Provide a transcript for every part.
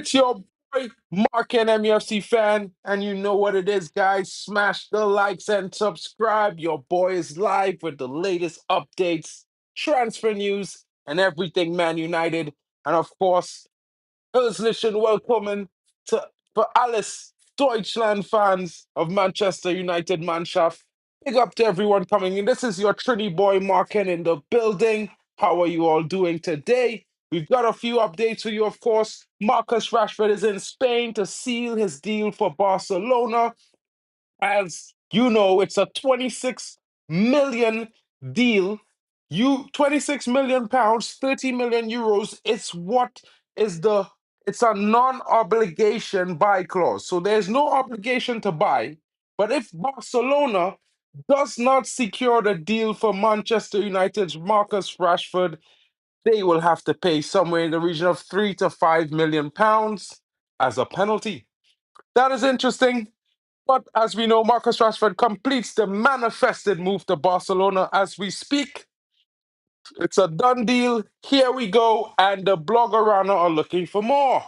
It's your boy, Mark and MUFC fan, and you know what it is, guys. Smash the likes and subscribe. Your boy is live with the latest updates, transfer news, and everything Man United. And of course, herzlichen Willkommen to for alles Deutschland fans of Manchester United Mannschaft. Big up to everyone coming in. This is your Trini boy Marken in the building. How are you all doing today? We've got a few updates for you, of course. Marcus Rashford is in Spain to seal his deal for Barcelona. As you know, it's a 26 million deal. You 26 million pounds, 30 million euros. It's a non-obligation buy clause. So there's no obligation to buy. But if Barcelona does not secure the deal for Manchester United's Marcus Rashford, they will have to pay somewhere in the region of 3 to 5 million pounds as a penalty. That is interesting. But as we know, Marcus Rashford completes the manifested move to Barcelona as we speak. It's a done deal. Here we go. And the Bloggerana are looking for more.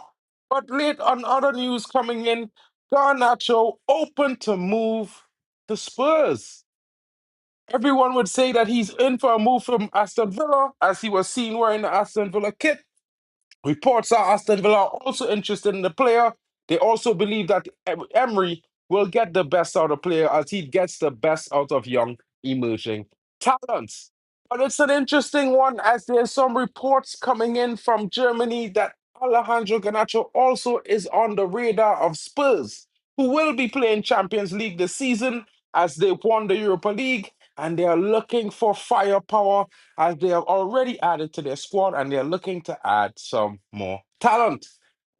But late on other news coming in, Garnacho open to move to Spurs. Everyone would say that he's in for a move from Aston Villa as he was seen wearing the Aston Villa kit. Reports are Aston Villa are also interested in the player. They also believe that Emery will get the best out of the player as he gets the best out of young emerging talents. But it's an interesting one as there's some reports coming in from Germany that Alejandro Garnacho also is on the radar of Spurs, who will be playing Champions League this season as they won the Europa League and they are looking for firepower as they have already added to their squad and they're looking to add some more talent.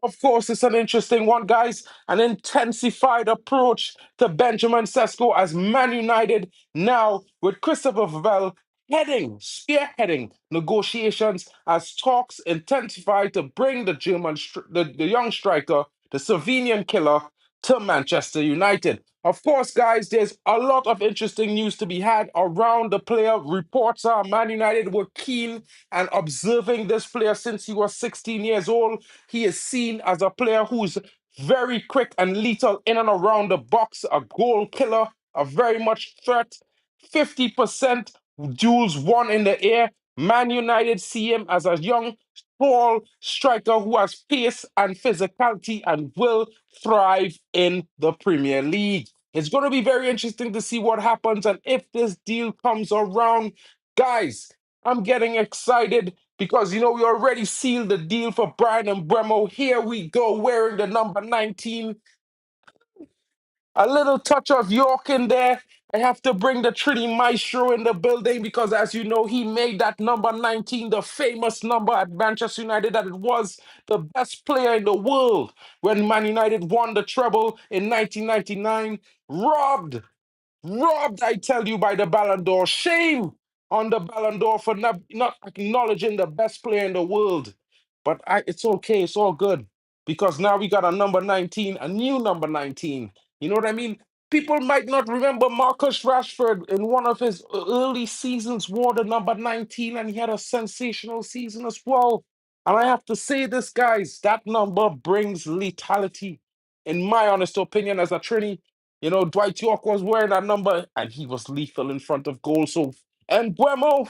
Of course, it's an interesting one, guys. An intensified approach to Benjamin Sesko as Man United now with Christopher Vell spearheading negotiations as talks intensify to bring the the young striker, the Slovenian killer, to Manchester United. Of course, guys, there's a lot of interesting news to be had around the player. Reports are Man United were keen and observing this player since he was 16 years old. He is seen as a player who's very quick and lethal in and around the box, a goal killer, a very much threat. 50% duels won in the air. Man United see him as a young, tall striker who has pace and physicality and will thrive in the Premier League. It's going to be very interesting to see what happens and if this deal comes around. Guys, I'm getting excited because, we already sealed the deal for Brian and Bremo. Here we go, wearing the number 19. A little touch of York in there. I have to bring the Trini Maestro in the building because, as you know, he made that number 19 the famous number at Manchester United, that it was the best player in the world when Man United won the treble in 1999. Robbed, I tell you, by the Ballon d'Or. Shame on the Ballon d'Or for not acknowledging the best player in the world. But it's okay. It's all good because now we got a number 19, a new number 19. You know what I mean? People might not remember Marcus Rashford in one of his early seasons wore the number 19 and he had a sensational season as well. And I have to say this, guys, that number brings lethality. In my honest opinion, as a Trini, Dwight York was wearing that number and he was lethal in front of goal. So, and Buemo,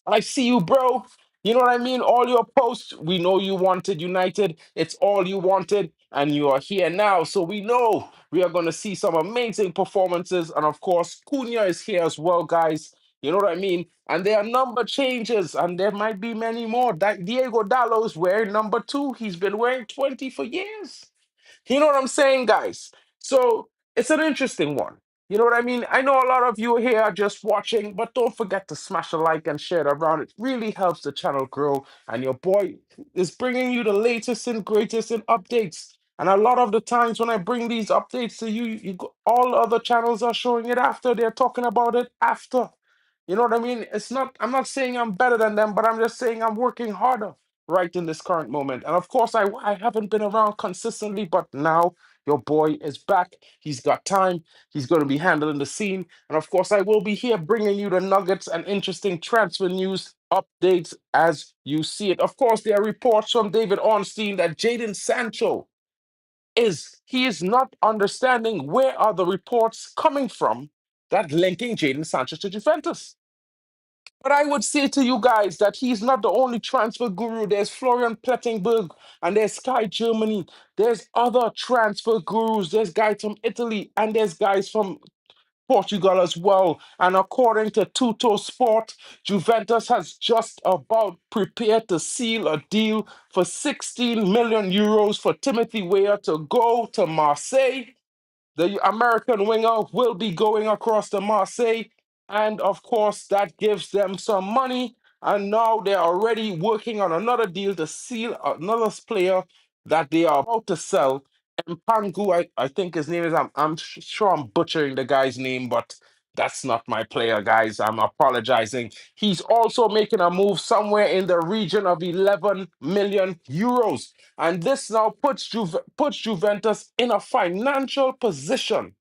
I see you, bro. You know what I mean? All your posts, we know you wanted United. It's all you wanted, and you are here now. So we know we are going to see some amazing performances. And of course, Cunha is here as well, guys. You know what I mean? And there are number changes, and there might be many more. Diego Dallo is wearing number 2. He's been wearing 20 for years. You know what I'm saying, guys? So it's an interesting one. You know what I mean? I know a lot of you here are just watching, but don't forget to smash a like and share it around. It really helps the channel grow. And your boy is bringing you the latest and greatest in updates. And a lot of the times when I bring these updates to you, all other channels are showing it after. They're talking about it after. You know what I mean? I'm not saying I'm better than them, but I'm just saying I'm working harder. right in this current moment. And of course, I haven't been around consistently, but now your boy is back. He's got time. He's going to be handling the scene. And of course, I will be here bringing you the nuggets and interesting transfer news updates as you see it. Of course, there are reports from David Ornstein that Jadon Sancho he is not understanding where are the reports coming from that linking Jadon Sancho to Juventus. But I would say to you guys that he's not the only transfer guru. There's Florian Plettenberg and there's Sky Germany. There's other transfer gurus. There's guys from Italy and there's guys from Portugal as well. And according to Tutto Sport, Juventus has just about prepared to seal a deal for 16 million euros for Timothy Weah to go to Marseille. The American winger will be going across to Marseille. And of course, that gives them some money. And now they're already working on another deal to seal another player that they are about to sell. Mpangu, I think his name is, sure I'm butchering the guy's name, but that's not my player, guys. I'm apologizing. He's also making a move somewhere in the region of 11 million euros. And this now puts Juventus in a financial position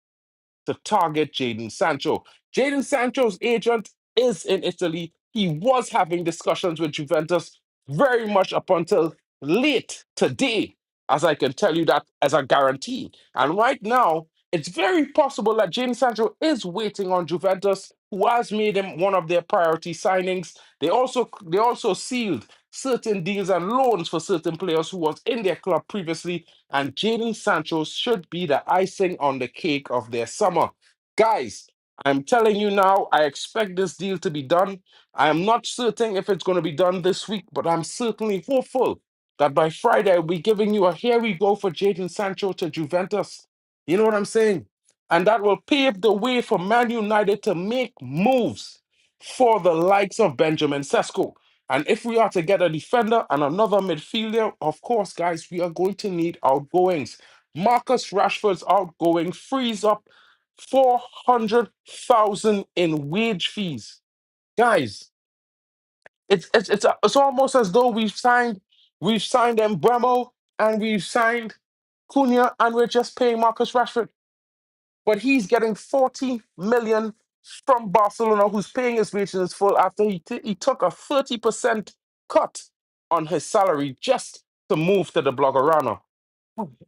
to target Jadon Sancho. Jadon Sancho's agent is in Italy. He was having discussions with Juventus very much up until late today, as I can tell you that as a guarantee. And right now, it's very possible that Jadon Sancho is waiting on Juventus, who has made him one of their priority signings. They also sealed certain deals and loans for certain players who was in their club previously, and Jadon Sancho should be the icing on the cake of their summer. Guys, I'm telling you now, I expect this deal to be done. I am not certain if it's going to be done this week, but I'm certainly hopeful that by Friday I'll be giving you a here we go for Jadon Sancho to Juventus. You know what I'm saying? And that will pave the way for Man United to make moves for the likes of Benjamin Sesko. And if we are to get a defender and another midfielder, of course, guys, we are going to need outgoings. Marcus Rashford's outgoing frees up 400,000 in wage fees. Guys, it's almost as though we've signed Embremo and we've signed Cunha and we're just paying Marcus Rashford. But he's getting 40 million from Barcelona, who's paying his wages in full after he took a 30% cut on his salary just to move to the Blaugrana.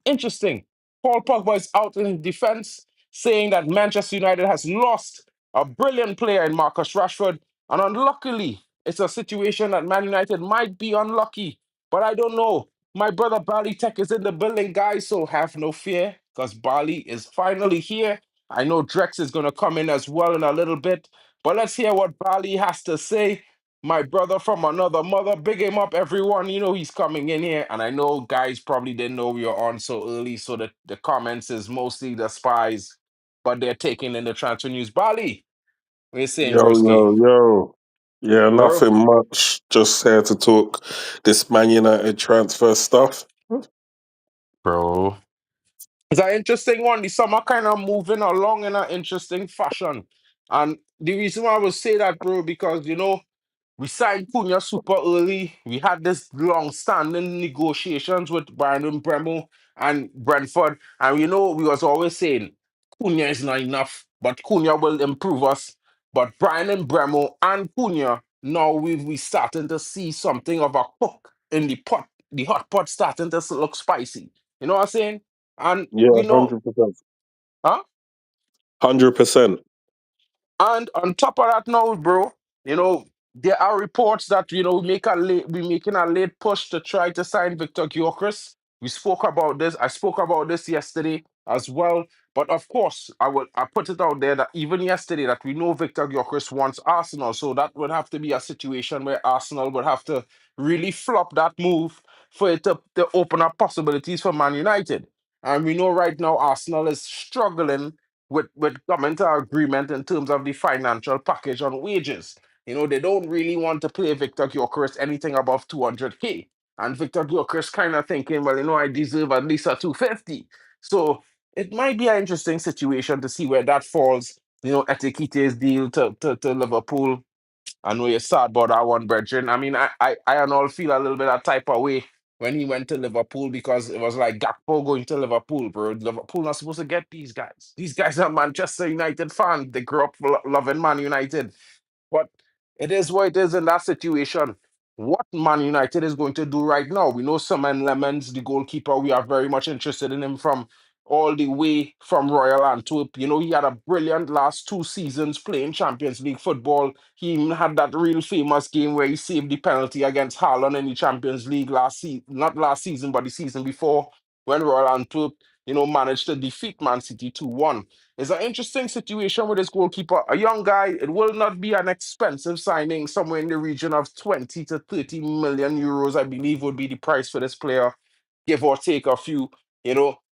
Interesting. Paul Pogba is out in defense, saying that Manchester United has lost a brilliant player in Marcus Rashford. And unluckily, it's a situation that Man United might be unlucky. But I don't know. My brother Bali Tech is in the building, guys, so have no fear because Bali is finally here. I know Drex is going to come in as well in a little bit. But let's hear what Bali has to say. My brother from another mother, big him up, everyone. You know he's coming in here, and I know guys probably didn't know we were on so early, so the comments is mostly the spies, but they're taking in the transfer news. Bali, what you saying, Yo, broski? yo, yo. Yeah, Bro, nothing much. Just here to talk this Man United transfer stuff. bro. It's an interesting one. The summer kind of moving along in an interesting fashion. And the reason why I would say that, bro, because we signed Cunha super early. We had this long-standing negotiations with Brandon Bremo and Brentford. And we was always saying Cunha is not enough, but Cunha will improve us. But Brandon Bremo and Cunha, now we starting to see something of a cook in the pot. The hot pot starting to look spicy. You know what I'm saying? And Yeah, 100%. huh? 100%. And on top of that now, bro, there are reports that, we making a late push to try to sign Victor Gyokeres. We spoke about this. I spoke about this yesterday as well. But of course, I put it out there that even yesterday that we know Victor Gyokeres wants Arsenal. So that would have to be a situation where Arsenal would have to really flop that move for it to open up possibilities for Man United. And we know right now Arsenal is struggling with coming to an agreement in terms of the financial package on wages. They don't really want to pay Victor Gyokeres anything above 200K. And Victor Gyokeres kind of thinking, well, I deserve at least a 250. So it might be an interesting situation to see where that falls. Etikite's deal to Liverpool. I know you're sad about that one, Brethren. I mean, I and all feel a little bit that type of way when he went to Liverpool because it was like Gakpo going to Liverpool, bro. Liverpool not supposed to get these guys. These guys are Manchester United fans. They grew up loving Man United. But it is what it is in that situation. What Man United is going to do right now, we know Simon Lemons, the goalkeeper, we are very much interested in him from all the way from Royal Antwerp. You know, he had a brilliant last 2 seasons playing Champions League football. He even had that real famous game where he saved the penalty against Haaland in the Champions League last season, not last season, but the season before when Royal Antwerp, managed to defeat Man City 2-1. It's an interesting situation with this goalkeeper. A young guy, it will not be an expensive signing, somewhere in the region of 20 to 30 million euros, I believe, would be the price for this player, give or take a few.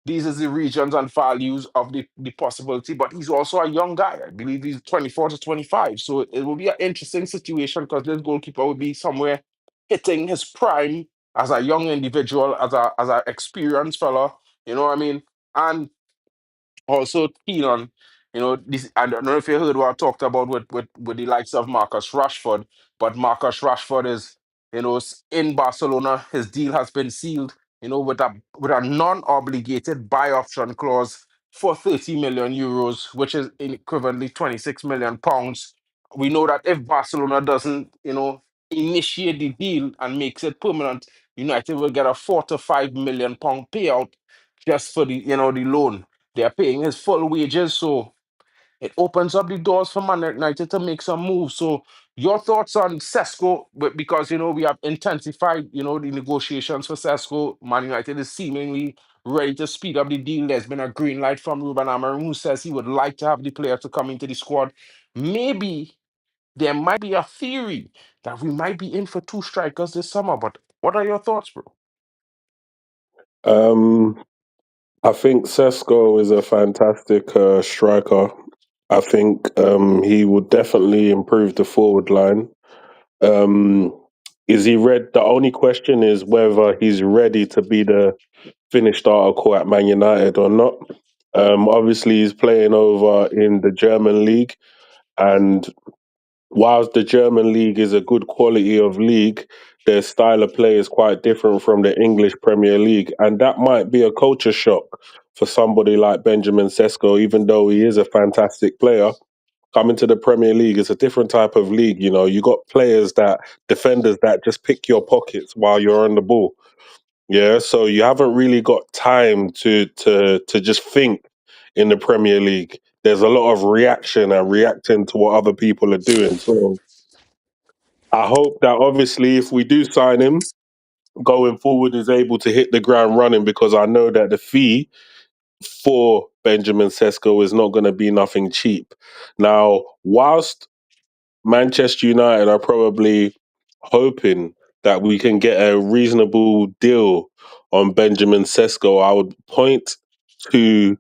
These are the regions and values of the possibility, but he's also a young guy. I believe he's 24 to 25. So it will be an interesting situation because this goalkeeper will be somewhere hitting his prime as a young individual, as a experienced fella. You know what I mean? And also keen on, this. I don't know if you heard what I talked about with the likes of Marcus Rashford, but Marcus Rashford is, in Barcelona. His deal has been sealed, with a non-obligated buy option clause for 30 million euros, which is equivalently 26 million pounds. We know that if Barcelona doesn't, initiate the deal and makes it permanent, United will get a 4 to 5 million pound payout just for the loan. They're paying his full wages, so it opens up the doors for Man United to make some moves. So, your thoughts on Sesko? Because we have intensified, the negotiations for Sesko. Man United is seemingly ready to speed up the deal. There's been a green light from Ruben Amorim, who says he would like to have the player to come into the squad. Maybe there might be a theory that we might be in for two strikers this summer. But what are your thoughts, bro? Um, I think Sesko is a fantastic striker. I think he would definitely improve the forward line. Um, is he ready? The only question is whether he's ready to be the finished article at Man United or not. Obviously, he's playing over in the German league, and whilst the German league is a good quality of league, their style of play is quite different from the English Premier League, and that might be a culture shock for somebody like Benjamin Sesko. Even though he is a fantastic player, coming to the Premier League is a different type of league. You got defenders that just pick your pockets while you're on the ball. Yeah, so you haven't really got time to just think in the Premier League. There's a lot of reaction and reacting to what other people are doing. So I hope that obviously if we do sign him going forward is able to hit the ground running, because I know that the fee for Benjamin Sesko is not going to be nothing cheap. Now, whilst Manchester United are probably hoping that we can get a reasonable deal on Benjamin Sesko, I would point to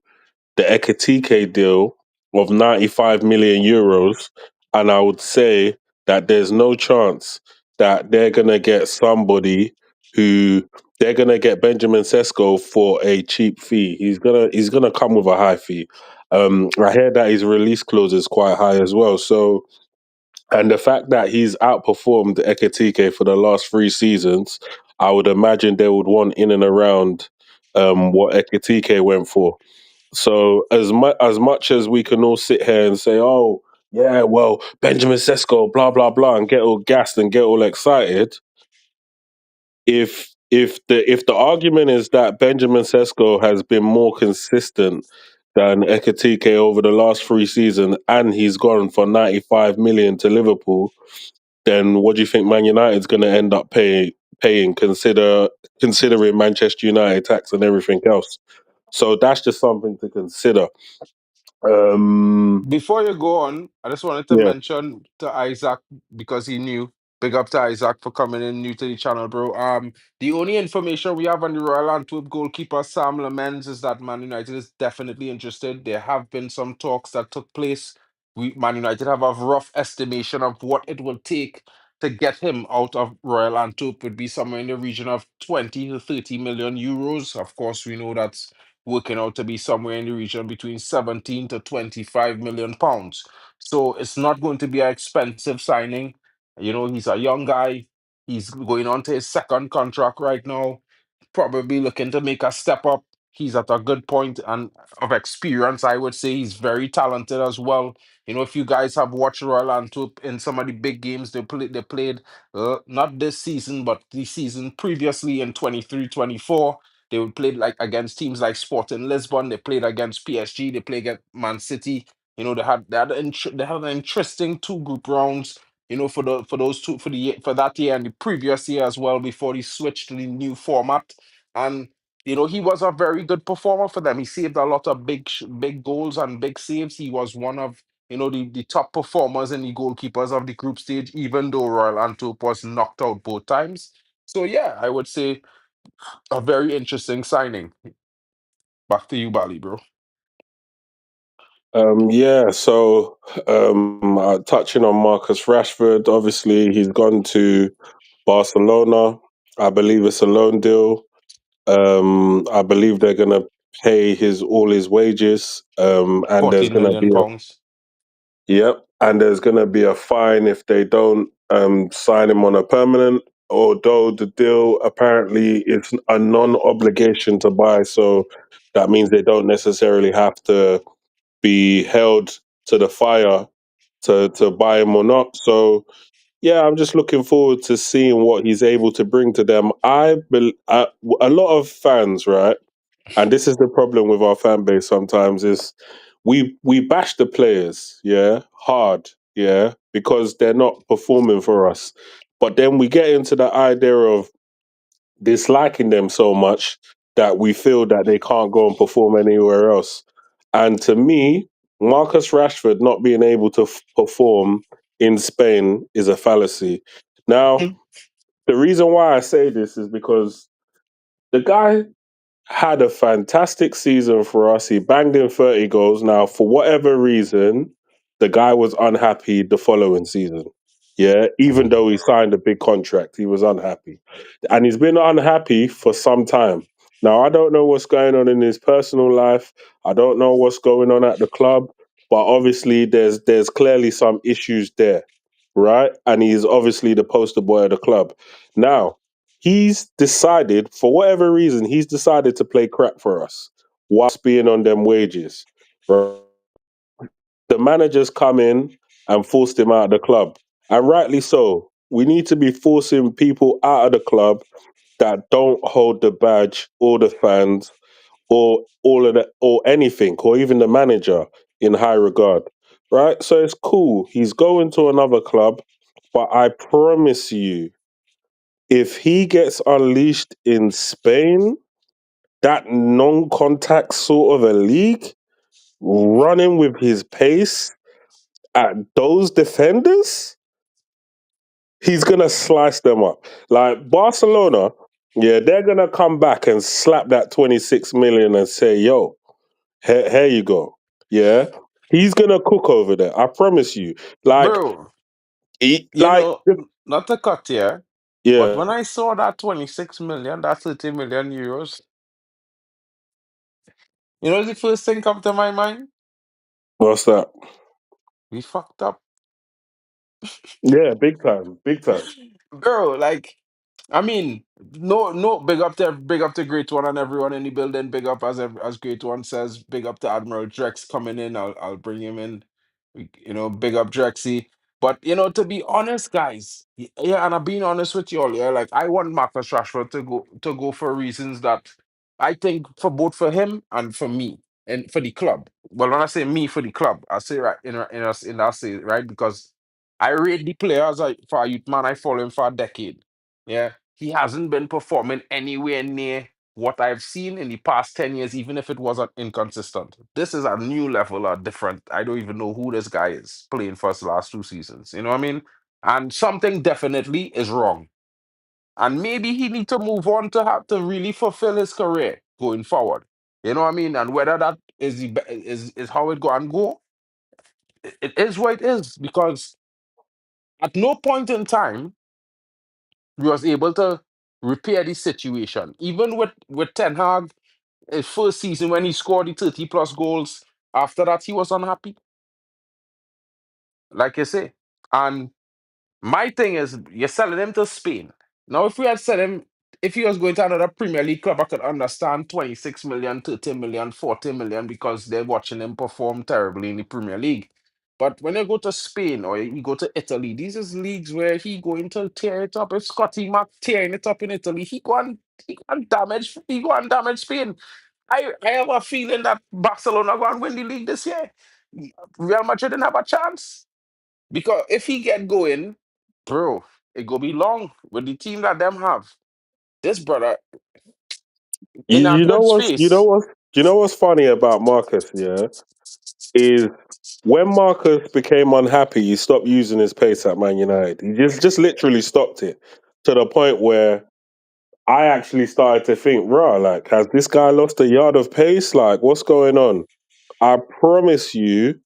the Ekatike deal of 95 million euros, and I would say that there's no chance that they're going to get somebody who they're going to get Benjamin Sesko for a cheap fee. He's gonna come with a high fee. I hear that his release clause is quite high as well. So, and the fact that he's outperformed Ekatike for the last 3 seasons, I would imagine they would want in and around what Ekatike went for. So as much as we can all sit here and say, "Oh, yeah, well, Benjamin Sesko, blah blah blah," and get all gassed and get all excited, if the argument is that Benjamin Sesko has been more consistent than Ekatike over the last 3 seasons, and he's gone for 95 million to Liverpool, then what do you think Man United's going to end up paying? Considering Manchester United tax and everything else. So that's just something to consider. Um, Before you go on, I just wanted to yeah. mention to Isaac because he knew. Big up to Isaac for coming in new to the channel, bro. The only information we have on the Royal Antwerp goalkeeper Sam Lamens is that Man United is definitely interested. There have been some talks that took place. Man United have a rough estimation of what it will take to get him out of Royal Antwerp. Would be somewhere in the region of 20 to 30 million euros. Of course, we know that's working out to be somewhere in the region between 17 to 25 million pounds. So it's not going to be an expensive signing. He's a young guy. He's going on to his second contract right now, probably looking to make a step up. He's at a good point and of experience, I would say. He's very talented as well. If you guys have watched Royal Antwerp in some of the big games they played, not this season, but the season previously in 23-24, they would play like against teams like Sporting Lisbon. They played against PSG. They played against Man City. They had an interesting two group rounds, for those two for that year and the previous year as well before he switched to the new format. And he was a very good performer for them. He saved a lot of big goals and big saves. He was one of the top performers and the goalkeepers of the group stage, even though Royal Antwerp was knocked out both times. So yeah, I would say a very interesting signing. Back to you, Bali, bro. Yeah, so touching on Marcus Rashford, obviously he's gone to Barcelona. I believe it's a loan deal. I believe they're gonna pay his all his wages. And there's 14 gonna million be a pounds. yep, and there's gonna be a fine if they don't sign him on a permanent. Although the deal apparently is a non-obligation to buy, so that means they don't necessarily have to be held to the fire to buy him or not. So yeah, I'm just looking forward to seeing what he's able to bring to them. A lot of fans, right? And this is the problem with our fan base sometimes is we bash the players, yeah, hard, yeah, because they're not performing for us. But then we get into the idea of disliking them so much that we feel that they can't go and perform anywhere else. And to me, Marcus Rashford not being able to perform in Spain is a fallacy. Now, the reason why I say this is because the guy had a fantastic season for us. He banged in 30 goals. Now, for whatever reason, the guy was unhappy the following season. Yeah, even though he signed a big contract, he was unhappy. And he's been unhappy for some time. Now, I don't know what's going on in his personal life. I don't know what's going on at the club, but obviously there's clearly some issues there, right? And he's obviously the poster boy of the club. Now, he's decided, for whatever reason, he's decided to play crap for us whilst being on them wages. Right? The managers come in and forced him out of the club. And rightly so. We need to be forcing people out of the club that don't hold the badge or the fans or all of that or anything, or even the manager in high regard. Right? So it's cool. He's going to another club, but I promise you, if he gets unleashed in Spain, that non-contact sort of a league, running with his pace at those defenders, he's gonna slice them up. Like Barcelona, yeah, they're gonna come back and slap that 26 million and say, "Yo, here you go." Yeah, he's gonna cook over there. I promise you. Like, Bro, he, you like, know, not to cut here, but yeah. when I saw that 26 million, that 30 million euros, the first thing come to my mind? What's that? We fucked up. Yeah, big time, big time. Bro, like, I mean, no, no, big up to Great One and everyone in the building. Big up as Great One says. Big up to Admiral Drex coming in. I'll bring him in. Big up Drexy. But to be honest, guys, yeah, and I'm being honest with you all, yeah. Like, I want Marcus Rashford to go for reasons that I think for him and for me and for the club. Well, when I say me for the club, I say right in that say right because I rate the player for a youth man. I follow him for a decade. Yeah, he hasn't been performing anywhere near what I've seen in the past 10 years, even if it wasn't inconsistent. This is a new level of different. I don't even know who this guy is playing for us the last two seasons. You know what I mean? And something definitely is wrong. And maybe he need to move on to have to really fulfill his career going forward. You know what I mean? And whether that is how it go and go, it is what it is because at no point in time he was able to repair the situation. Even with Ten Hag, his first season when he scored the 30 plus goals, after that he was unhappy, like you say. And My thing is, you're selling him to Spain. Now, if we had said him, if he was going to another Premier League club, I could understand 26 million, 30 million, 40 million because they're watching him perform terribly in the Premier League. But when you go to Spain or you go to Italy, these is leagues where he going to tear it up. If Scotty Mac tearing it up in Italy, he go and damage Spain. I have a feeling that Barcelona going to win the league this year. Real Madrid didn't have a chance. Because if he get going, bro, it go be long with the team that them have. This brother in a You know good what's you know space. what's you know what's funny about Marcus, yeah, is when Marcus became unhappy, he stopped using his pace at Man United. He just literally stopped it to the point where I actually started to think, rah, like, has this guy lost a yard of pace? Like, what's going on? I promise you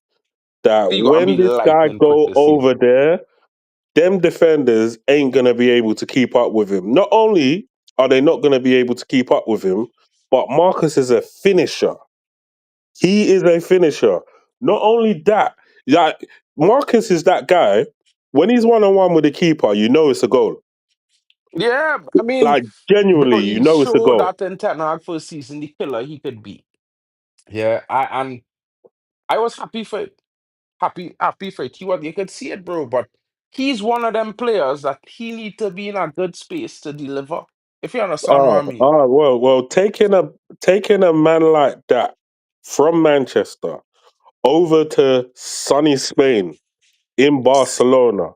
that He gonna when be this guy lightning quick go this over season. there, them defenders ain't gonna be able to keep up with him. Not only are they not gonna be able to keep up with him, but Marcus is a finisher. He is a finisher. Not only that, like Marcus is that guy. When he's one on one with the keeper, you know it's a goal. Yeah, I mean, Like bro, genuinely, you he know it's a showed goal. that in Ten Hag first season the killer he could be. Yeah, and I was happy for it. Happy for it. You could see it, bro. But he's one of them players that he need to be in a good space to deliver. If you understand what I mean. Well, taking a man like that from Manchester over to sunny Spain in Barcelona,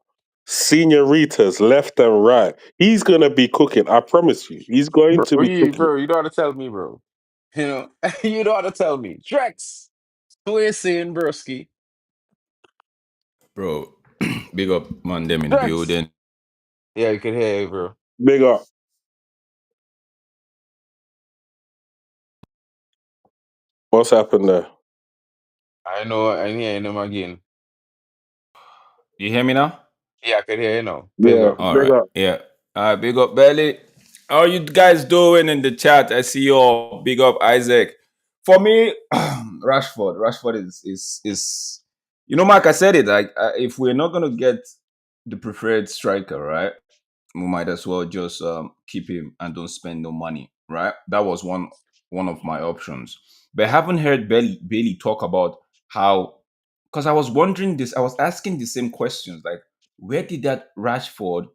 senoritas left and right. He's gonna be cooking. I promise you, he's going to be cooking. You don't have to tell me, bro. You know, you don't have to tell me. Drex, who is saying, broski? Bro, big up man them in the Drex. building. Yeah, you can hear you, bro. Big up. What's happened there? I know, I hear him again. You hear me now? Yeah, I can hear you now. Big Yeah, up. All big right. up. Yeah. Big up Belly. How you guys doing in the chat? I see you all. Big up Isaac. For me, Rashford is you know, Mark, I said it. Like, if we're not gonna get the preferred striker, right? We might as well just keep him and don't spend no money, right? That was one of my options. But I haven't heard Bailey talk about how, because I was wondering this, I was asking the same questions, like where did that Rashford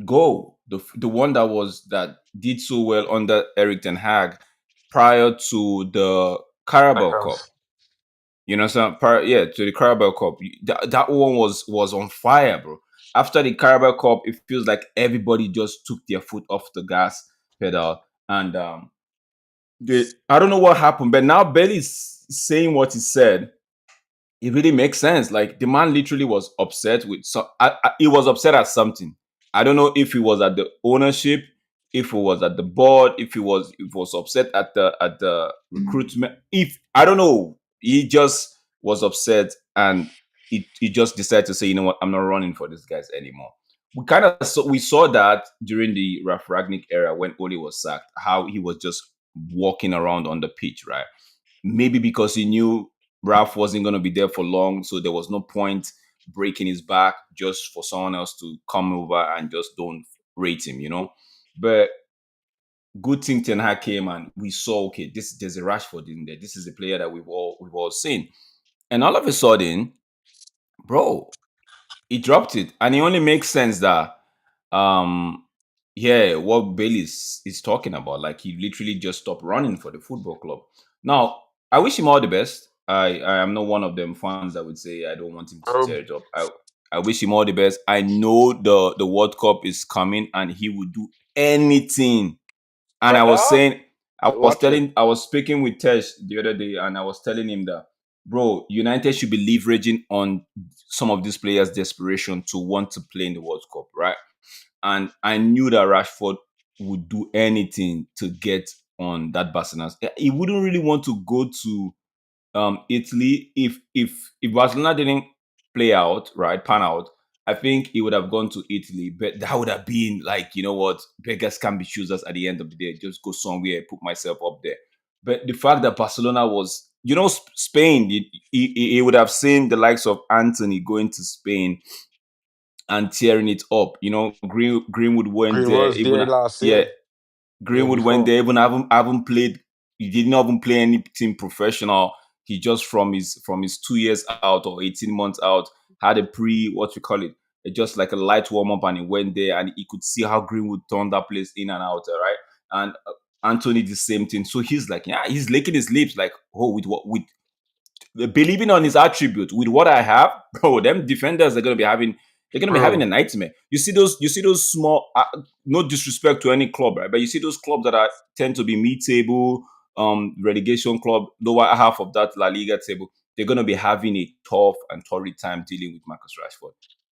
go? The one that did so well under Eric Ten Hag prior to the That Carabao Cup. comes. You know, yeah, to the Carabao Cup. That one was on fire, bro. After the Carabao Cup, it feels like everybody just took their foot off the gas pedal, and I don't know what happened, but now Bailey's saying what he said, it really makes sense. Like the man literally was upset with he was upset at something. I don't know if he was at the ownership, if he was at the board, if he was upset at the recruitment. If I don't know, he just was upset and he just decided to say, you know what, I'm not running for these guys anymore. We saw that during the Ralph Ragnick era when Oli was sacked, how he was just walking around on the pitch, right? Maybe because he knew Ralph wasn't going to be there for long, so there was no point breaking his back just for someone else to come over and just don't rate him, you know. But good thing Ten Hag came and we saw, okay, there's a Rashford in there. This is a player that we've all seen, and all of a sudden, bro, he dropped it, and it only makes sense that um yeah, what Bailey is talking about, like he literally just stopped running for the football club. Now I wish him all the best. I am not one of them fans that would say I don't want him to tear Bro, it up. I wish him all the best. I know the World Cup is coming and he would do anything. And I was brother, saying, watch it. I was speaking with Tesh the other day, and I was telling him that, bro, United should be leveraging on some of these players' desperation to want to play in the World Cup, right? And I knew that Rashford would do anything to get on that Barcelona. He wouldn't really want to go to Italy if Barcelona didn't pan out. I think he would have gone to Italy, but that would have been like, you know what, beggars can be choosers at the end of the day. Just go somewhere, put myself up there. But the fact that Barcelona was, you know, Spain, he would have seen the likes of Anthony going to Spain and tearing it up. Greenwood went Green there was even there last yeah, year, year Greenwood went before. there, even haven't played. He didn't even play anything professional. He just from his 2 years out or 18 months out had a what we call it, just like a light warm up, and he went there and he could see how Greenwood turned that place in and out, right? And Anthony the same thing. So he's like, yeah, he's licking his lips, like, oh, with what with believing on his attribute with what I have, bro, them defenders are gonna be having a Bro, nightmare. You see those small, no disrespect to any club, right? But you see those clubs that are tend to be mid-table, relegation club, lower half of that La Liga table. They're gonna be having a tough and torrid time dealing with Marcus Rashford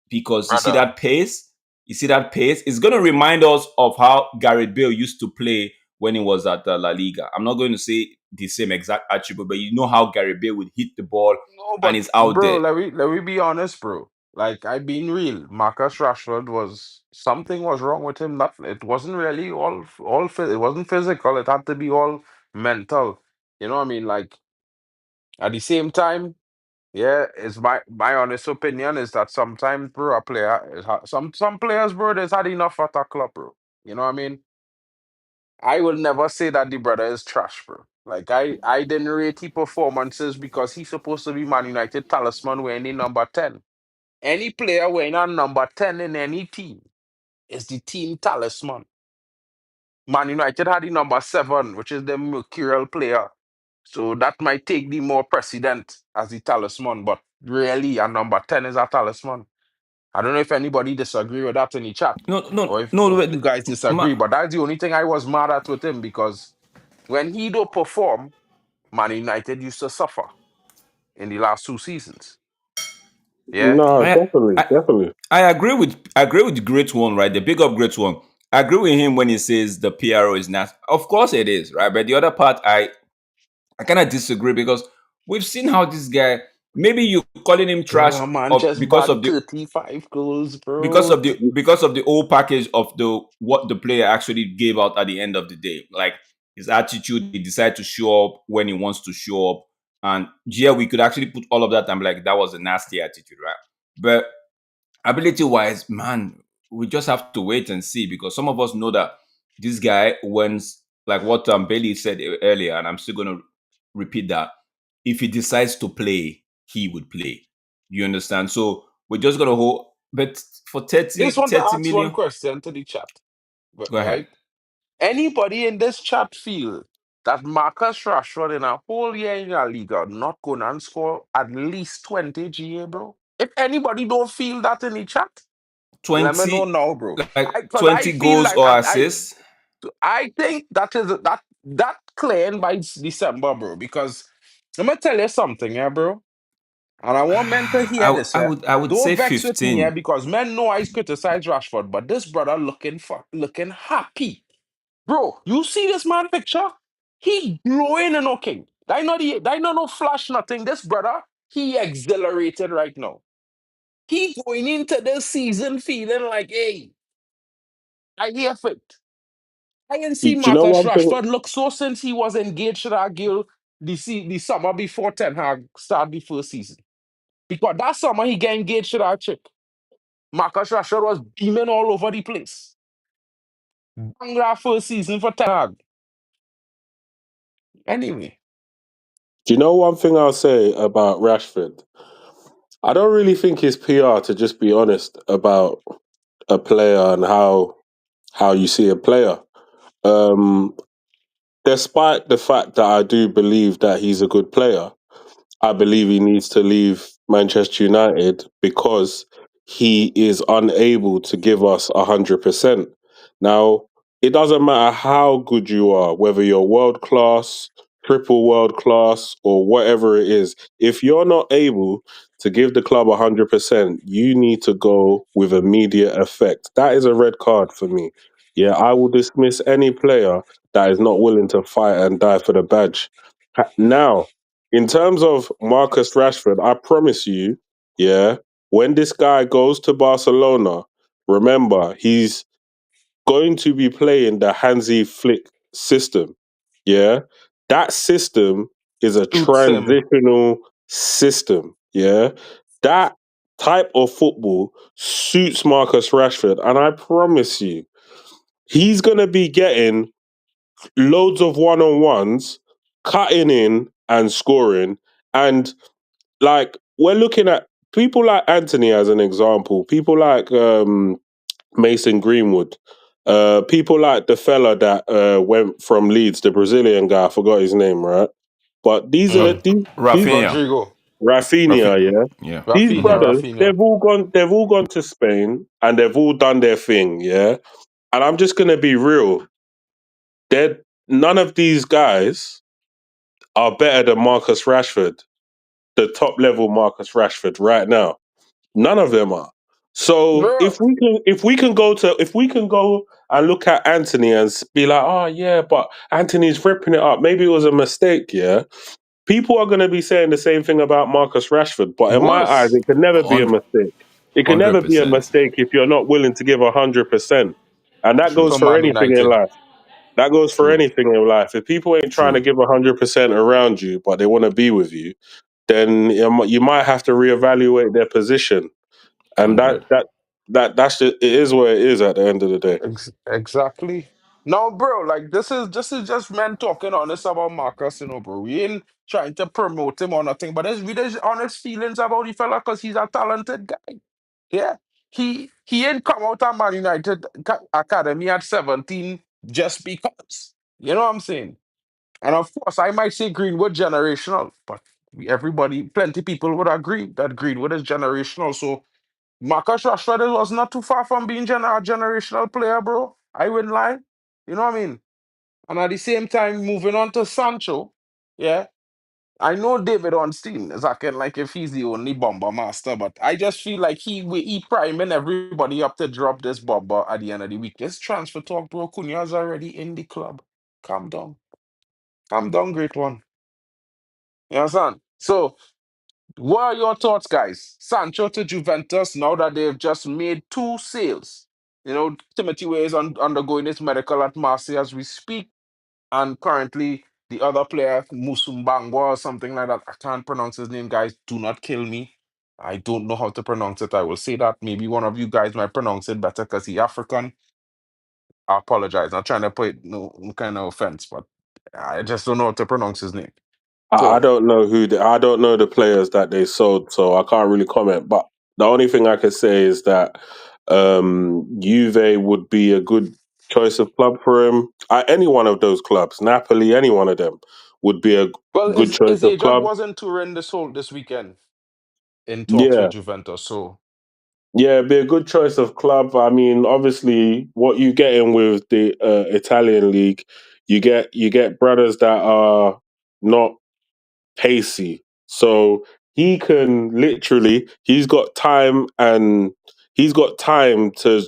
because you see brother. that pace. You see that pace. It's gonna remind us of how Gareth Bale used to play when he was at La Liga. I'm not going to say the same exact attribute, but you know how Gary Bale would hit the ball No, and but is out bro, there. let me be honest, bro. Like I been real. Marcus Rashford was something was wrong with him. Not it wasn't really it wasn't physical. It had to be all mental. You know what I mean? Like at the same time, yeah, it's my honest opinion is that sometimes, bro, a player some players, bro, they've had enough at a club, bro. You know what I mean? I will never say that the brother is trash, bro. Like I didn't rate his performances because he's supposed to be Man United talisman wearing the number 10. Any player wearing a number 10 in any team is the team talisman. Man United had the number 7, which is the mercurial player. So that might take the more precedent as the talisman, but really a number 10 is a talisman. I don't know if anybody disagree with that in the chat No, or no, if no. you guys disagree, but that's the only thing I was mad at with him because when he don't perform, Man United used to suffer in the last 2 seasons. Yeah. No, I, definitely, I, definitely. I agree with the great one, right? The big up great one. I agree with him when he says the PRO is not. Of course it is, right? But the other part, I kind of disagree because we've seen how this guy. Maybe you calling him trash Bro, man, of just because bagged of the 35 goals, because bro. of the because of the whole package of the what the player actually gave out at the end of the day, like his attitude. He decided to show up when he wants to show up, and yeah, we could actually put all of that. I'm like, that was a nasty attitude, right? But ability wise, man, we just have to wait and see because some of us know that this guy, when like what Bailey said earlier, and I'm still gonna repeat that, if he decides to play, he would play. You understand? So we're just gonna hold. But for Just 30, want to 30 ask one million, question to the chat, go ahead. right? Anybody in this chat feel that Marcus Rashford in a whole year in La Liga not gonna and score at least 20 GA, bro? If anybody don't feel that in the chat, let me know 20, now, bro. like Because I 20 feel goals like or assists. I think that clearing by December, bro. Because let me tell you something, yeah, bro. And I want men to hear I, this, I yeah. would I would Don't say vex with me, yeah, 15. because men know I criticize Rashford, but this brother looking happy. Bro, you see this man picture? He glowing and okay. That not no flash nothing. This brother, he exhilarated right now. He going into this season feeling like, hey, I hear fit. I ain't Do seen you know Marcus one thing? Rashford look so since he was engaged to that girl the summer before Ten Hag started the first season. Because that summer he got engaged to that chick. Marcus Rashford was beaming all over the place. Bang that first season for Ten Hag. Anyway, Do you know one thing I'll say about Rashford? I don't really think it's PR to just be honest about a player and how you see a player. Um, Despite the fact that I do believe that he's a good player, I believe he needs to leave Manchester United because he is unable to give us 100%. Now, it doesn't matter how good you are, whether you're world class, triple world class, or whatever it is. If you're not able to give the club 100%, you need to go with immediate effect. That is a red card for me. Yeah, I will dismiss any player that is not willing to fight and die for the badge. Now, in terms of Marcus Rashford, I promise you, yeah, when this guy goes to Barcelona, remember, he's going to be playing the Hansi Flick system. Yeah. That system is a suits him. transitional system. Yeah. That type of football suits Marcus Rashford. And I promise you, he's going to be getting loads of one-on-ones, cutting in and scoring. And like, we're looking at people like Anthony as an example, people like Mason Greenwood, people like the fella that went from Leeds, the Brazilian guy, I forgot his name, right? But these are Mm. these Rafinha. Rodrigo, Rafinha, yeah. Yeah. These Rafinha, Hmm. brothers, Rafinha. they've all gone to Spain and they've all done their thing, yeah. And I'm just gonna be real. They're, none of these guys are better than Marcus Rashford, the top level Marcus Rashford right now. None of them are. So Bro, if we can go and look at Anthony and be like, oh yeah, but Anthony's ripping it up. Maybe it was a mistake, yeah. People are going to be saying the same thing about Marcus Rashford, but in my eyes, worse. it can never be a mistake. It can never be a 100%. mistake if you're not willing to give 100%, and that True. goes For for Man anything in United. life. That goes for True, anything in life. If people ain't trying to True. give 100% around you, but they want to be with you, then you might have to reevaluate their position, and 100. that's just, it is what it is at the end of the day. Exactly. No, bro, like this is just men talking honest about Marcus, bro. We ain't trying to promote him or nothing, but there's honest feelings about the fella because he's a talented guy. Yeah. He ain't come out of Man United academy at 17 just because. You know what I'm saying? And of course, I might say Greenwood generational, but plenty people would agree that Greenwood is generational. So Marcus Rashford was not too far from being a generational player, bro. I wouldn't lie. You know what I mean? And at the same time, moving on to Sancho, yeah. I know David Ornstein is acting like if he's the only bomber master, but I just feel like he priming everybody up to drop this bomber at the end of the week. This transfer talk, bro. Cunha's already in the club. Calm down. Calm down, great one. You understand? So, what are your thoughts, guys? Sancho to Juventus now that they've just made two sales. Timothy Way is undergoing his medical at Marseille as we speak, and currently the other player, Musumbangwa or something like that. I can't pronounce his name, guys. Do not kill me. I don't know how to pronounce it. I will say that. Maybe one of you guys might pronounce it better because he's African. I apologize. Not trying to put no kind of offense, but I just don't know how to pronounce his name. I So, don't know I don't know the players that they sold, so I can't really comment. But the only thing I can say is that Juve would be a good choice of club for him. Any one of those clubs, Napoli, any one of them would be a well, good choice his of agent club. wasn't touring this weekend in talks Yeah, with Juventus. So, yeah, it'd be a good choice of club. I mean, obviously, what you get in with the Italian league, you get brothers that are not pacey. So he can literally, he's got time to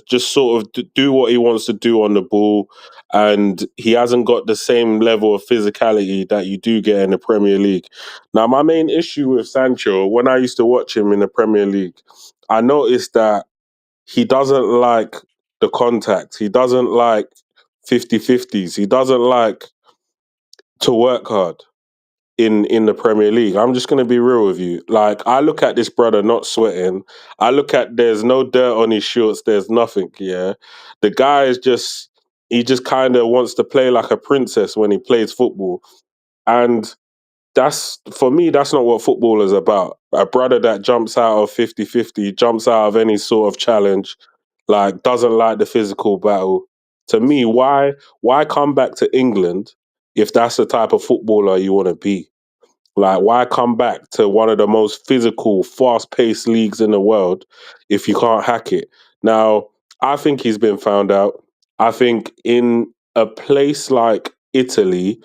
just sort of do what he wants to do on the ball. And he hasn't got the same level of physicality that you do get in the Premier League. Now, my main issue with Sancho, when I used to watch him in the Premier League, I noticed that he doesn't like the contact. He doesn't like 50-50s. He doesn't like to work hard in the Premier League. I'm just going to be real with you. Like, I look at this brother not sweating. I look at there's no dirt on his shorts. There's nothing. Yeah, the guy is just he just kind of wants to play like a princess when he plays football, and that's for me. That's not what football is about. A brother that jumps out of 50-50, jumps out of any sort of challenge, like doesn't like the physical battle. To me, why come back to England if that's the type of footballer you want to be? Like, why come back to one of the most physical, fast paced leagues in the world if you can't hack it? Now, I think he's been found out. I think in a place like Italy,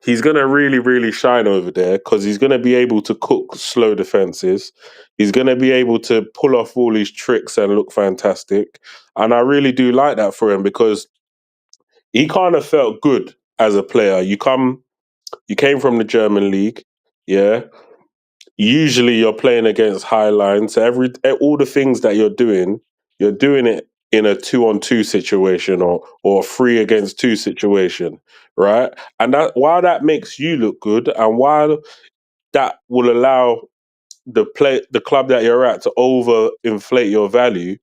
he's going to really, really shine over there because he's going to be able to cook slow defenses. He's going to be able to pull off all these tricks and look fantastic. And I really do like that for him because he kind of felt good as a player. You came from the German league, yeah. Usually, you're playing against high lines. So all the things that you're doing it in a 2-on-2 situation or a 3 against 2 situation, right? And that while that makes you look good, and while that will allow the club that you're at to over inflate your value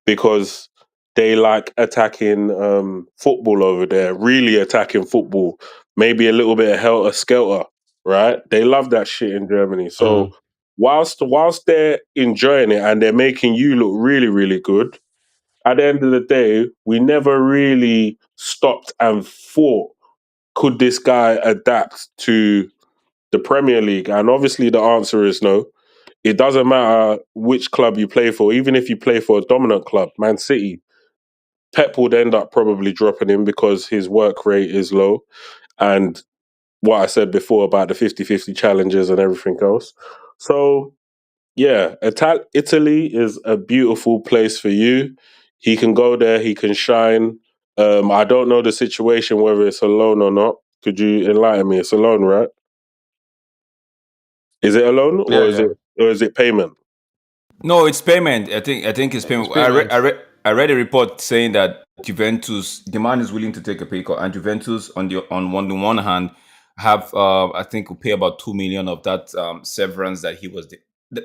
because they like attacking football over there, really attacking football. Maybe a little bit of helter skelter, right? They love that shit in Germany. So Mm. whilst they're enjoying it and they're making you look really, really good, at the end of the day, we never really stopped and thought, could this guy adapt to the Premier League? And obviously the answer is no. It doesn't matter which club you play for, even if you play for a dominant club, Man City, Pep would end up probably dropping him because his work rate is low. And what I said before about the 50-50 challenges and everything else. So, yeah, Italy is a beautiful place for you. He can go there, he can shine. I don't know the situation, whether it's a loan or not. Could you enlighten me? It's a loan, right? Is it a loan Yeah, yeah. or is it payment? No, it's payment. I think it's It's payment. payment. I read a report saying that Juventus, the man is willing to take a pay cut, and Juventus on the one hand have I think will pay about 2 million of that severance that he was.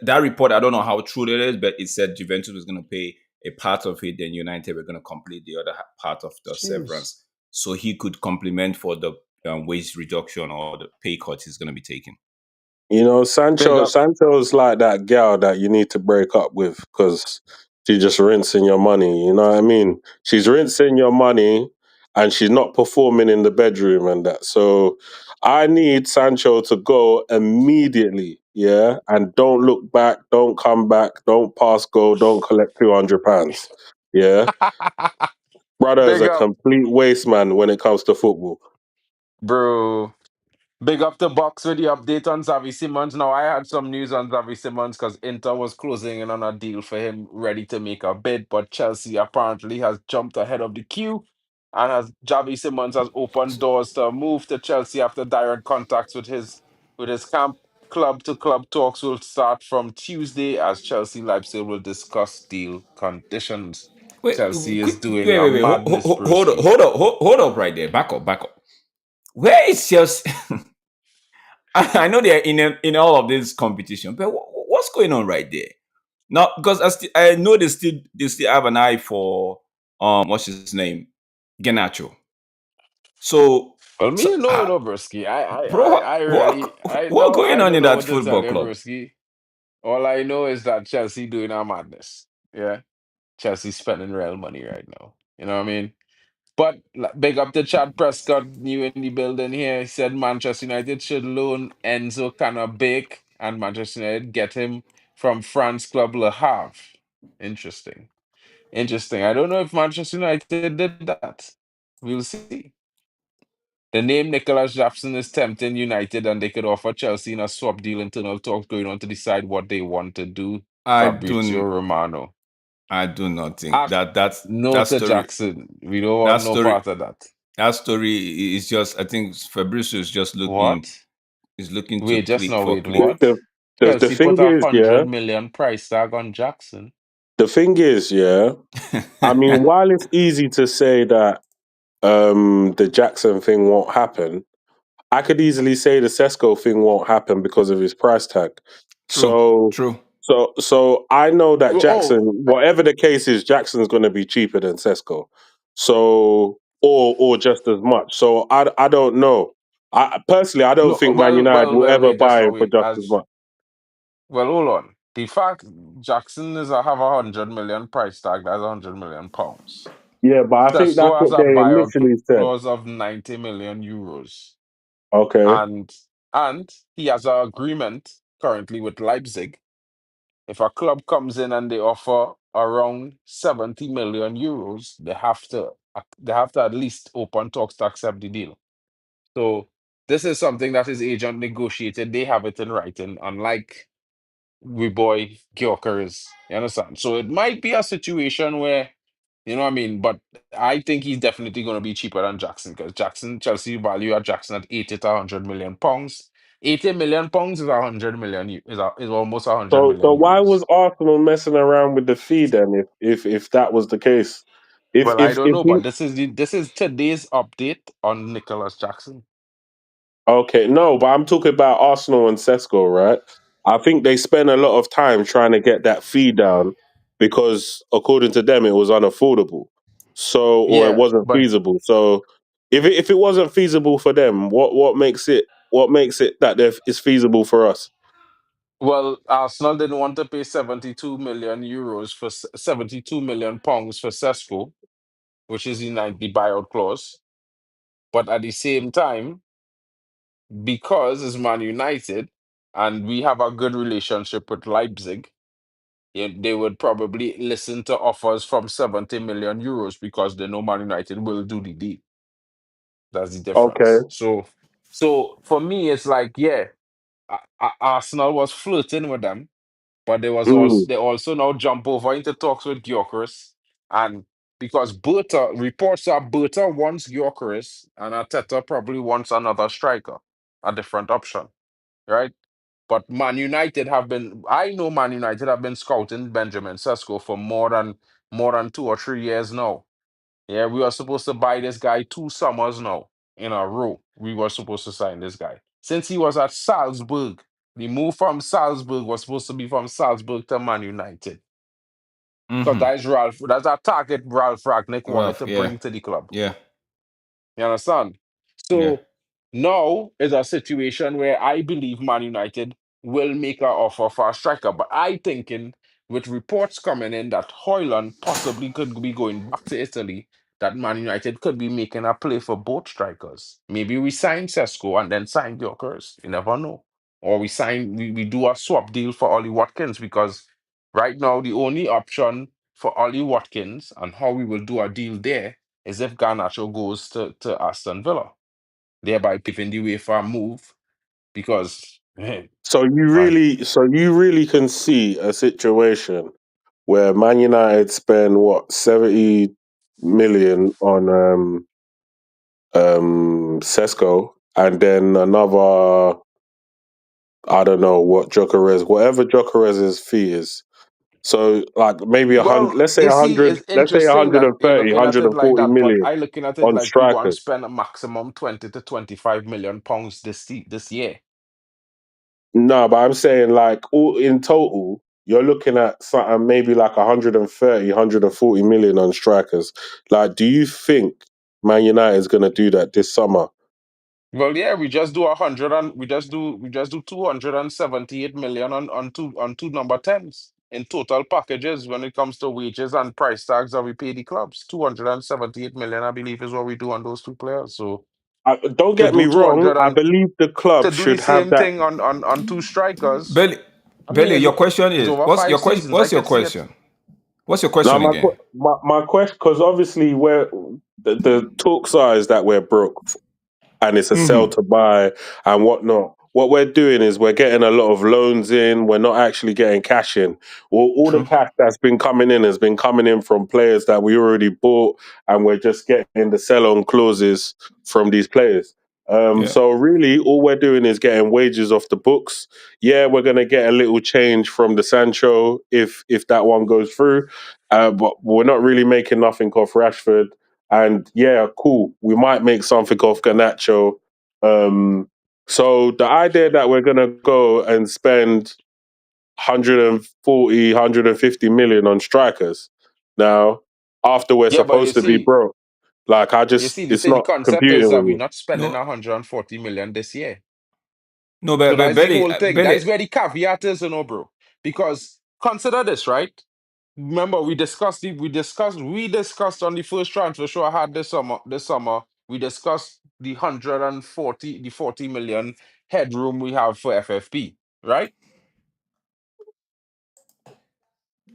That report, I don't know how true it is, but it said Juventus was going to pay a part of it, then United were going to complete the other part of the Jeez. severance, so he could complement for the wage reduction or the pay cut he's going to be taking. You know, Big up. Sancho's like that girl that you need to break up with because she's just rinsing your money. You know what I mean? She's rinsing your money and she's not performing in the bedroom and that. So I need Sancho to go immediately, yeah? And don't look back, don't come back, don't pass go, don't collect £200. Yeah? Brother is Big a up, complete waste man when it comes to football. bro. Big up the box with the update on Xavi Simons. Now, I had some news on Xavi Simons because Inter was closing in on a deal for him, ready to make a bid, but Chelsea apparently has jumped ahead of the queue, and as Xavi Simons has opened doors to move to Chelsea after direct contacts with his camp. Club to club talks will start from Tuesday as Chelsea Leipzig will discuss deal conditions. Wait, Chelsea is doing wait, a wait, wait. madness, Hold up, broski. hold up right there. Back up, back up. Where is Chelsea? I know they're in all of this competition, but what's going on right there? Now, because I know they still have an eye for what's his name, Garnacho. So, Well, me, so you know, broski. bro, I really, going I on don't in know that what to tell football you, club? broski. All I know is that Chelsea doing a madness. Yeah, Chelsea spending real money right now. You know what I mean? But big up to Chad Prescott, new in the building here. He said Manchester United should loan Enzo Canabake and Manchester United get him from France club Le Havre. Interesting, interesting. I don't know if Manchester United did that. We'll see. The name Nicholas Jackson is tempting United, and they could offer Chelsea in a swap deal. Internal talks going on to decide what they want to do. I Fabrizio do Romano. I do not think Ah, that no that to story Jackson. We don't that want no story part of that. that story is just, I think Fabrizio is just looking What? is looking to Wait, just click now. for Wait, click. what? The Chelsea thing put a is, yeah, 100 million price tag on Jackson. the thing is, yeah, I mean, while it's easy to say that the Jackson thing won't happen, I could easily say the Sesko thing won't happen because of his price tag. True, So, true. so I know that Jackson, Oh, whatever the case is, Jackson's going to be cheaper than Sesko. So, or just as much. So I don't know. I personally, I don't no. think Man United will ever Wait, just buy now. him for Wait. just as As much. well, hold on. The fact Jackson is have 100 million price tag, that's 100 million pounds. Yeah, but I think that's Sesko has what a they buyout initially said. clause of 90 million euros. Okay. And he has an agreement currently with Leipzig. If a club comes in and they offer around 70 million euros, they have to at least open talks to accept the deal. So this is something that his agent negotiated. They have it in writing, unlike we boy Gyokeres. You understand? So it might be a situation where, you know what I mean? But I think he's definitely going to be cheaper than Jackson because Chelsea value at Jackson at 80 to 100 million pounds. 80 million pounds is 100 million, is almost 100 So million why was euros. Arsenal messing around with the fee then? If that was the case, Well, I don't if know, he but this is today's update on Nicholas Jackson. okay, no, but I'm talking about Arsenal and Sesko, right? I think they spent a lot of time trying to get that fee down because, according to them, it was unaffordable. So, or it Yeah, wasn't but feasible. So, if it wasn't feasible for them, what makes it that it's feasible for us? well, Arsenal didn't want to pay 72 million euros for 72 million pounds for Sesko, which is in like the buyout clause. But at the same time, because it's Man United and we have a good relationship with Leipzig, they would probably listen to offers from 70 million euros because they know Man United will do the deal. That's the Okay. difference. So for me, it's like, yeah, Arsenal was flirting with them, but Mm. they also now jump over into talks with Gyokeres, and because Berta reports are Berta wants Gyokeres and Arteta probably wants another striker, a different option, right? But I know Man United have been scouting Benjamin Sesko for more than 2 or 3 years now. Yeah, we were supposed to buy this guy 2 summers now in a row. We were supposed to sign this guy. Since he was at Salzburg, the move from Salzburg was supposed to be from Salzburg to Man United. Because Mm-hmm. that's a target Ralph Ragnick wanted Rough. to Yeah. bring to the club. Yeah. You understand? Yeah. So now is a situation where I believe Man United will make an offer for a striker. But I thinking with reports coming in that Hoyland possibly could be going back to Italy, that Man United could be making a play for both strikers. Maybe we sign Sesko and then sign Gyökeres. You never know. Or we do a swap deal for Ollie Watkins because right now the only option for Ollie Watkins and how we will do a deal there is if Garnacho goes to Aston Villa, thereby paving the way for a move because man, So you really can see a situation where Man United spend what 70 million on Sesko, and then another, I don't know what whatever Jokeres's fee is. So like maybe a hundred, well, let's say you a see, hundred, it's let's say interesting that you're 130, looking at it like that, but 140 million I looking at it on like we want to strikers. spend a maximum 20 to 25 million pounds this year. No, but I'm saying like all in total, you're looking at something maybe like 130, 140 million on strikers. Like, do you think Man United is going to do that this summer? Well, yeah, we just do 100 and we just do 278 million on two number 10s in total packages when it comes to wages and price tags that we pay the clubs. 278 million, I believe, is what we do on those two players. So Don't to get me do wrong. 200 I and believe the to club do the should have same that. thing on two strikers, Belly. I mean, Belly. Your question it's is over five seasons. I what's your can see it. question? What's your Now, question again? my question, because obviously the talks are is that we're broke and it's a sell Mm-hmm. to buy and whatnot. What we're doing is we're getting a lot of loans in. We're not actually getting cash in. All the True. cash that's been coming in has been coming in from players that we already bought, and we're just getting the sell-on clauses from these players. Yeah. So really, all we're doing is getting wages off the books. Yeah, we're gonna get a little change from the Sancho if that one goes through, but we're not really making nothing off Rashford. And yeah, cool. We might make something of Garnacho. So the idea that we're gonna go and spend 140, 150 million on strikers now after we're Yeah, but supposed to be broke, like you it's see, the not concept is computing that with we're me. not spending No. 140 million this year. No. So But that's the Belly. whole thing. Belly. That's where the caveat is, bro. Because consider this, right? Remember, we discussed on the first transfer show I had this summer. We discussed the 40 million headroom we have for FFP, right?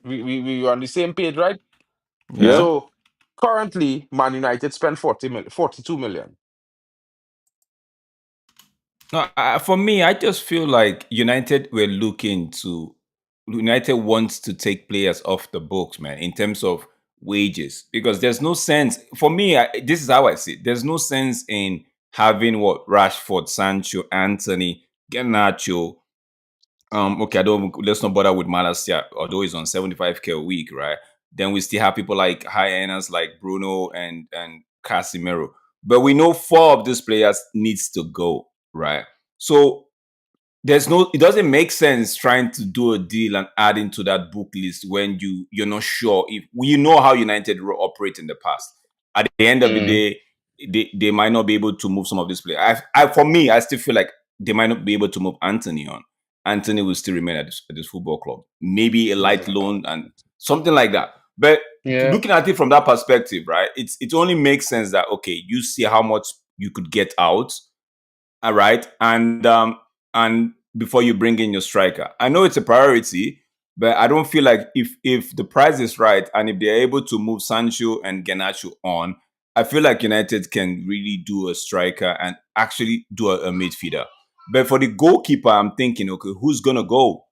We were on the same page, right? Yeah. Yeah. So currently, Man United spend 42 million. No, for me, I just feel like United wants to take players off the books, man, in terms of wages, because there's no sense for me. This is how I see it. There's no sense in having what Rashford, Sancho, Anthony, Garnacho. Okay, I don't. Let's not bother with Malasia, although he's on 75K a week, right? Then we still have people like high earners like Bruno and Casemiro, but we know four of these players needs to go, right? So it doesn't make sense trying to do a deal and add into that book list when you're not sure if you know how United operate in the past. At the end of the Mm, day, they might not be able to move some of these players. For me, I still feel like they might not be able to move Anthony on. Anthony will still remain at this football club. Maybe a light loan and something like that. But yeah. looking at it from that perspective, right? It only makes sense that okay, you see how much you could get out, all right, and before you bring in your striker. I know it's a priority, but I don't feel like if the price is right and if they're able to move Sancho and Garnacho on, I feel like United can really do a striker and actually do a midfielder. But for the goalkeeper, I'm thinking, okay, who's gonna go?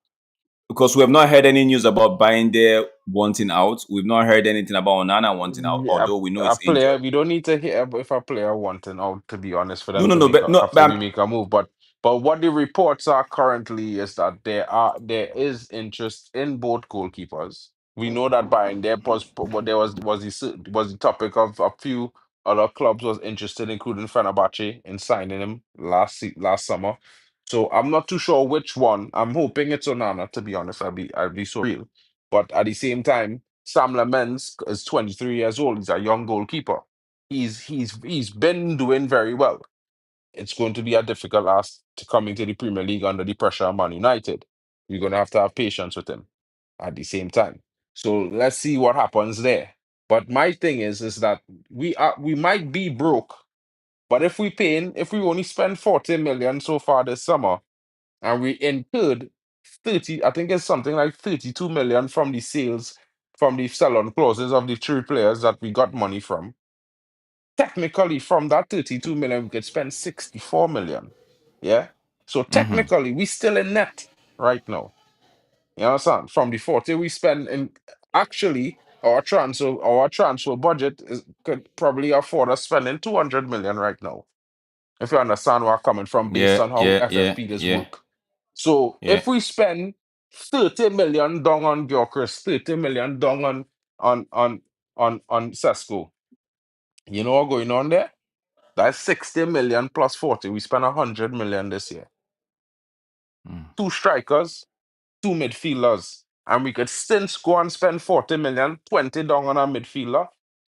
Because we have not heard any news about buying there wanting out. We've not heard anything about Onana wanting out, Yeah, although we know a it's injured. player, we don't need to hear if a player wanting out, to be honest, for No, them no, to no, make but a no, after but we make a move. But what the reports are currently is that there is interest in both goalkeepers. We know that buying there what there was the topic of a few other clubs was interested, including Fenerbahce, in signing him last summer. So I'm not too sure which one. I'm hoping it's Onana, to be honest. I'll be so real. But at the same time, Sam Lamens is 23 years old. He's a young goalkeeper. He's been doing very well. It's going to be a difficult ask to come into the Premier League under the pressure of Man United. We're going to have patience with him at the same time. So let's see what happens there. But my thing is that we might be broke, but if we only spend 40 million so far this summer, and we incurred 30, I think it's something like 32 million from the sales, from the sell-on clauses of the three players that we got money from. Technically, from that 32 million, we could spend 64 million. Yeah. So technically, we still in net right now. You understand? From the 40 we spend in, actually our transfer budget could probably afford us spending 200 million right now. If you understand where I'm coming from based yeah, on how yeah, yeah, FFP is yeah, work. So yeah. if we spend 30 million down on Gyokeres, 30 million down on Sesko, you know what going on there? That's 60 million plus 40. We spent 100 million this year. Mm. Two strikers, two midfielders. And we could still go and spend 40 million, 20 down on a midfielder,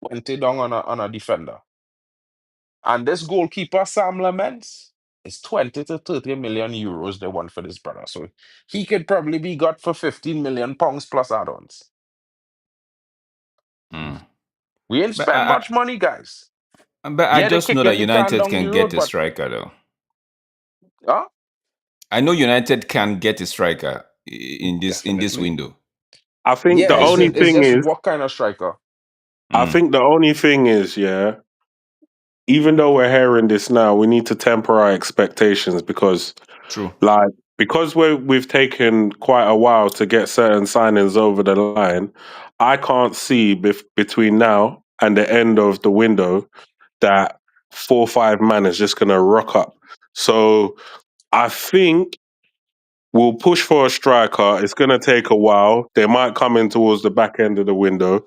20 down on a defender. And this goalkeeper, Sam Laments, is 20 to 30 million euros they want for this brother. So he could probably be got for 15 million pounds plus add-ons. Mm. We ain't But spend much money, guys. I Yeah, they just know kicking that the can United down the can get road, a but striker though. huh? I know United can get a striker in this Definitely. window. I think Yeah, the it's only just it's thing just is, what kind of striker? I Mm. think the only thing is, yeah, even though we're hearing this now, we need to temper our expectations because, True. like, because we've taken quite a while to get certain signings over the line. I can't see between now and the end of the window that 4 or 5 man is just going to rock up. So I think we'll push for a striker. It's going to take a while. They might come in towards the back end of the window.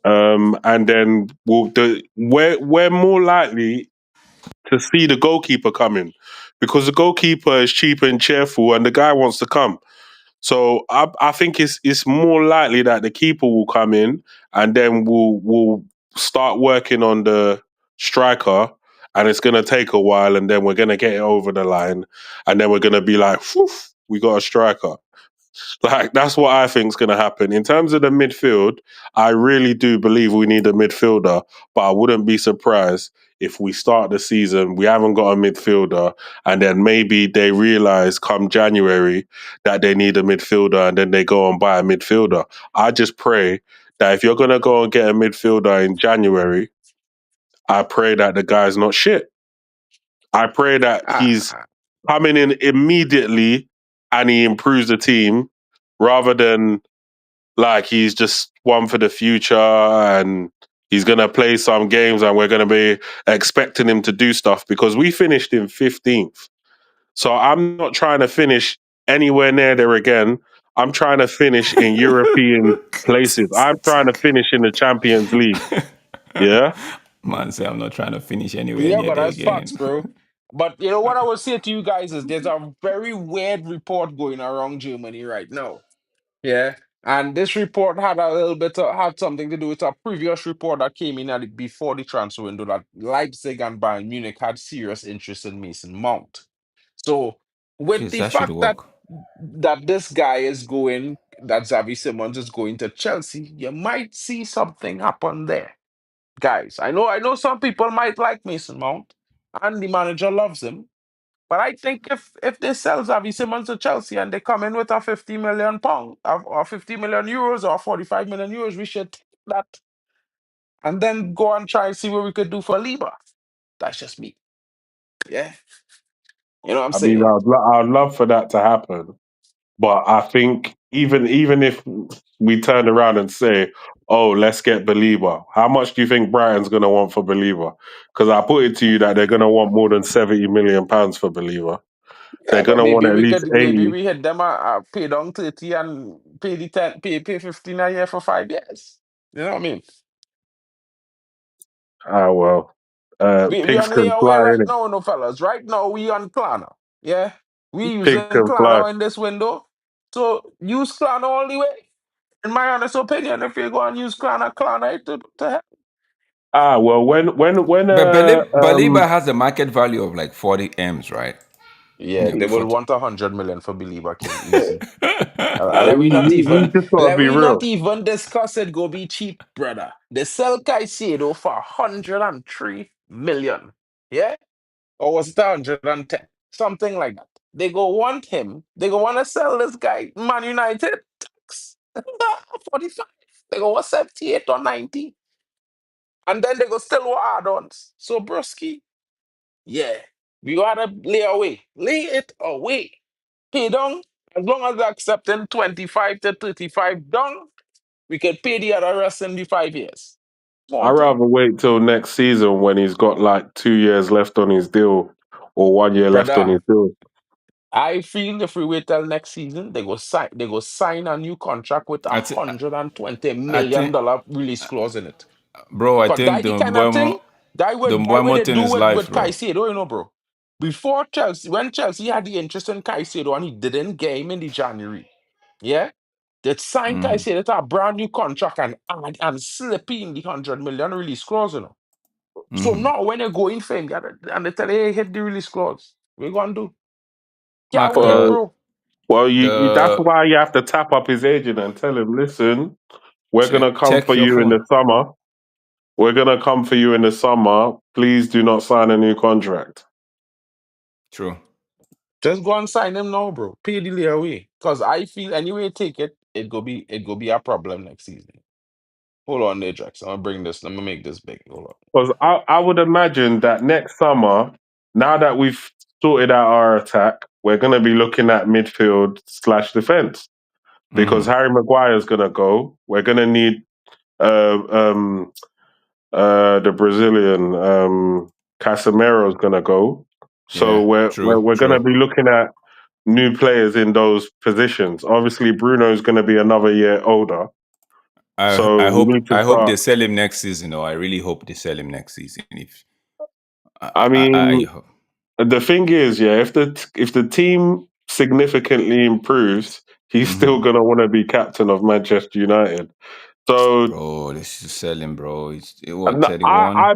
And then we're more likely to see the goalkeeper coming because the goalkeeper is cheap and cheerful, and the guy wants to come. So I think it's more likely that the keeper will come in, and then we'll start working on the striker, and it's gonna take a while, and then we're gonna get it over the line, and then we're gonna be like, "Whew, we got a striker." Like that's what I think is going to happen. In terms of the midfield, I really do believe we need a midfielder, but I wouldn't be surprised if we start the season, we haven't got a midfielder, and then maybe they realize come January that they need a midfielder and then they go and buy a midfielder. I just pray that if you're going to go and get a midfielder in January, I pray that the guy's not shit. I pray that he's Ah, coming in immediately and he improves the team rather than like he's just one for the future and he's gonna play some games and we're gonna be expecting him to do stuff because we finished in 15th. So I'm not trying to finish anywhere near there again. I'm trying to finish in European places. I'm trying to finish in the Champions League. Yeah. Man, say I'm not trying to finish anywhere yeah, near but there that's again. facts, bro. But you know what I would say to you guys is there's a very weird report going around Germany right now. Yeah. And this report had a little bit had something to do with a previous report that came in before the transfer window that Leipzig and Bayern Munich had serious interest in Mason Mount. So with Jeez, the that should fact that work. this guy is going, that Xavi Simons is going to Chelsea, you might see something happen there. Guys, I know some people might like Mason Mount and the manager loves him. But I think if they sell Xavi Simons to Chelsea and they come in with a 50 million pound or 50 million euros or 45 million euros, we should take that and then go and try and see what we could do for Liba. That's just me. Yeah. You know what I'm I mean, saying? I'd love for that to happen, but I think even if we turn around and say, "Oh, let's get Belieber," how much do you think Brighton's going to want for Belieber? Because I put it to you that they're going to want more than £70 million for Belieber. They're Yeah, going but to want maybe at we least could maybe 80. we hit them pay down 30 and pay the 10 pay 15 a year for 5 years. You know what I mean? Ah, well, We pigs on can layaway fly, right innit? now, no fellas. Right now we on Klarna. Yeah. We Pigs using can fly. Klarna in this window. So use Klarna all the way. In my honest opinion, if you go and use Klarna, Klarna it to help. Ah, well, when But Baliba has a market value of like 40 M's, right? Yeah, Yeah, they will 40. want 100 million for Belieber King, easy. we, Let we not we even just got to let be we not real. even discuss it. Go be cheap, brother. They sell Caicedo for 103 million. Yeah, or was it 110? Something like that. They go want him. They go want to sell this guy. Man United tax 45. They go want 78 or 90, and then they go still want add-ons. So Broski, yeah, we gotta lay it away. Pay down. As long as they're accepting 25 to 35 down, we could pay the other rest in the 5 years. I'd Small thing. rather wait till next season when he's got like 2 years left on his deal or 1 year left on Brother, his deal. I feel if we wait till next season, they go sign a new contract with a I, th- hundred and twenty I million think, dollar release clause in it. bro, I Cause guy think the kind of thing, The guy what Mbeumo they thing do is with life, bro. Caicedo, bro. Before Chelsea, when Chelsea had the interest in Caicedo and he didn't get him in the January, yeah, they signed Mm, Caicedo to a brand new contract and slip in the 100 million release clause, So hmm. now when you're going for him, and they tell you, hey, hit the release clause. What you gonna do? Can't Mark, wait, Well, bro. that's the why you have to tap up his agent and tell him, listen, we're gonna come check for your you in phone. the summer. We're gonna come for you in the summer. Please do not sign a new contract. True. Just go and sign him now, bro. Pay the layaway. Cause I feel anyway, take it. It go be a problem next season. Hold on there, Jax. I'm gonna bring this. I'm gonna make this big. Hold on. Because I would imagine that next summer, now that we've sorted out our attack, we're gonna be looking at midfield slash defense because Hmm. Harry Maguire's gonna go. We're gonna need uh, um, the Brazilian Casemiro's gonna go. So Yeah, we're gonna true. be looking at new players in those positions. Obviously, Bruno's gonna be another year older, I so I we hope need to I hope start. they sell him next season. Or I really hope they sell him next season. If I I mean, hope. the thing is, yeah, if the team significantly improves, he's still Hmm. gonna want to be captain of Manchester United. So Bro, they should sell him, bro. It was and 31.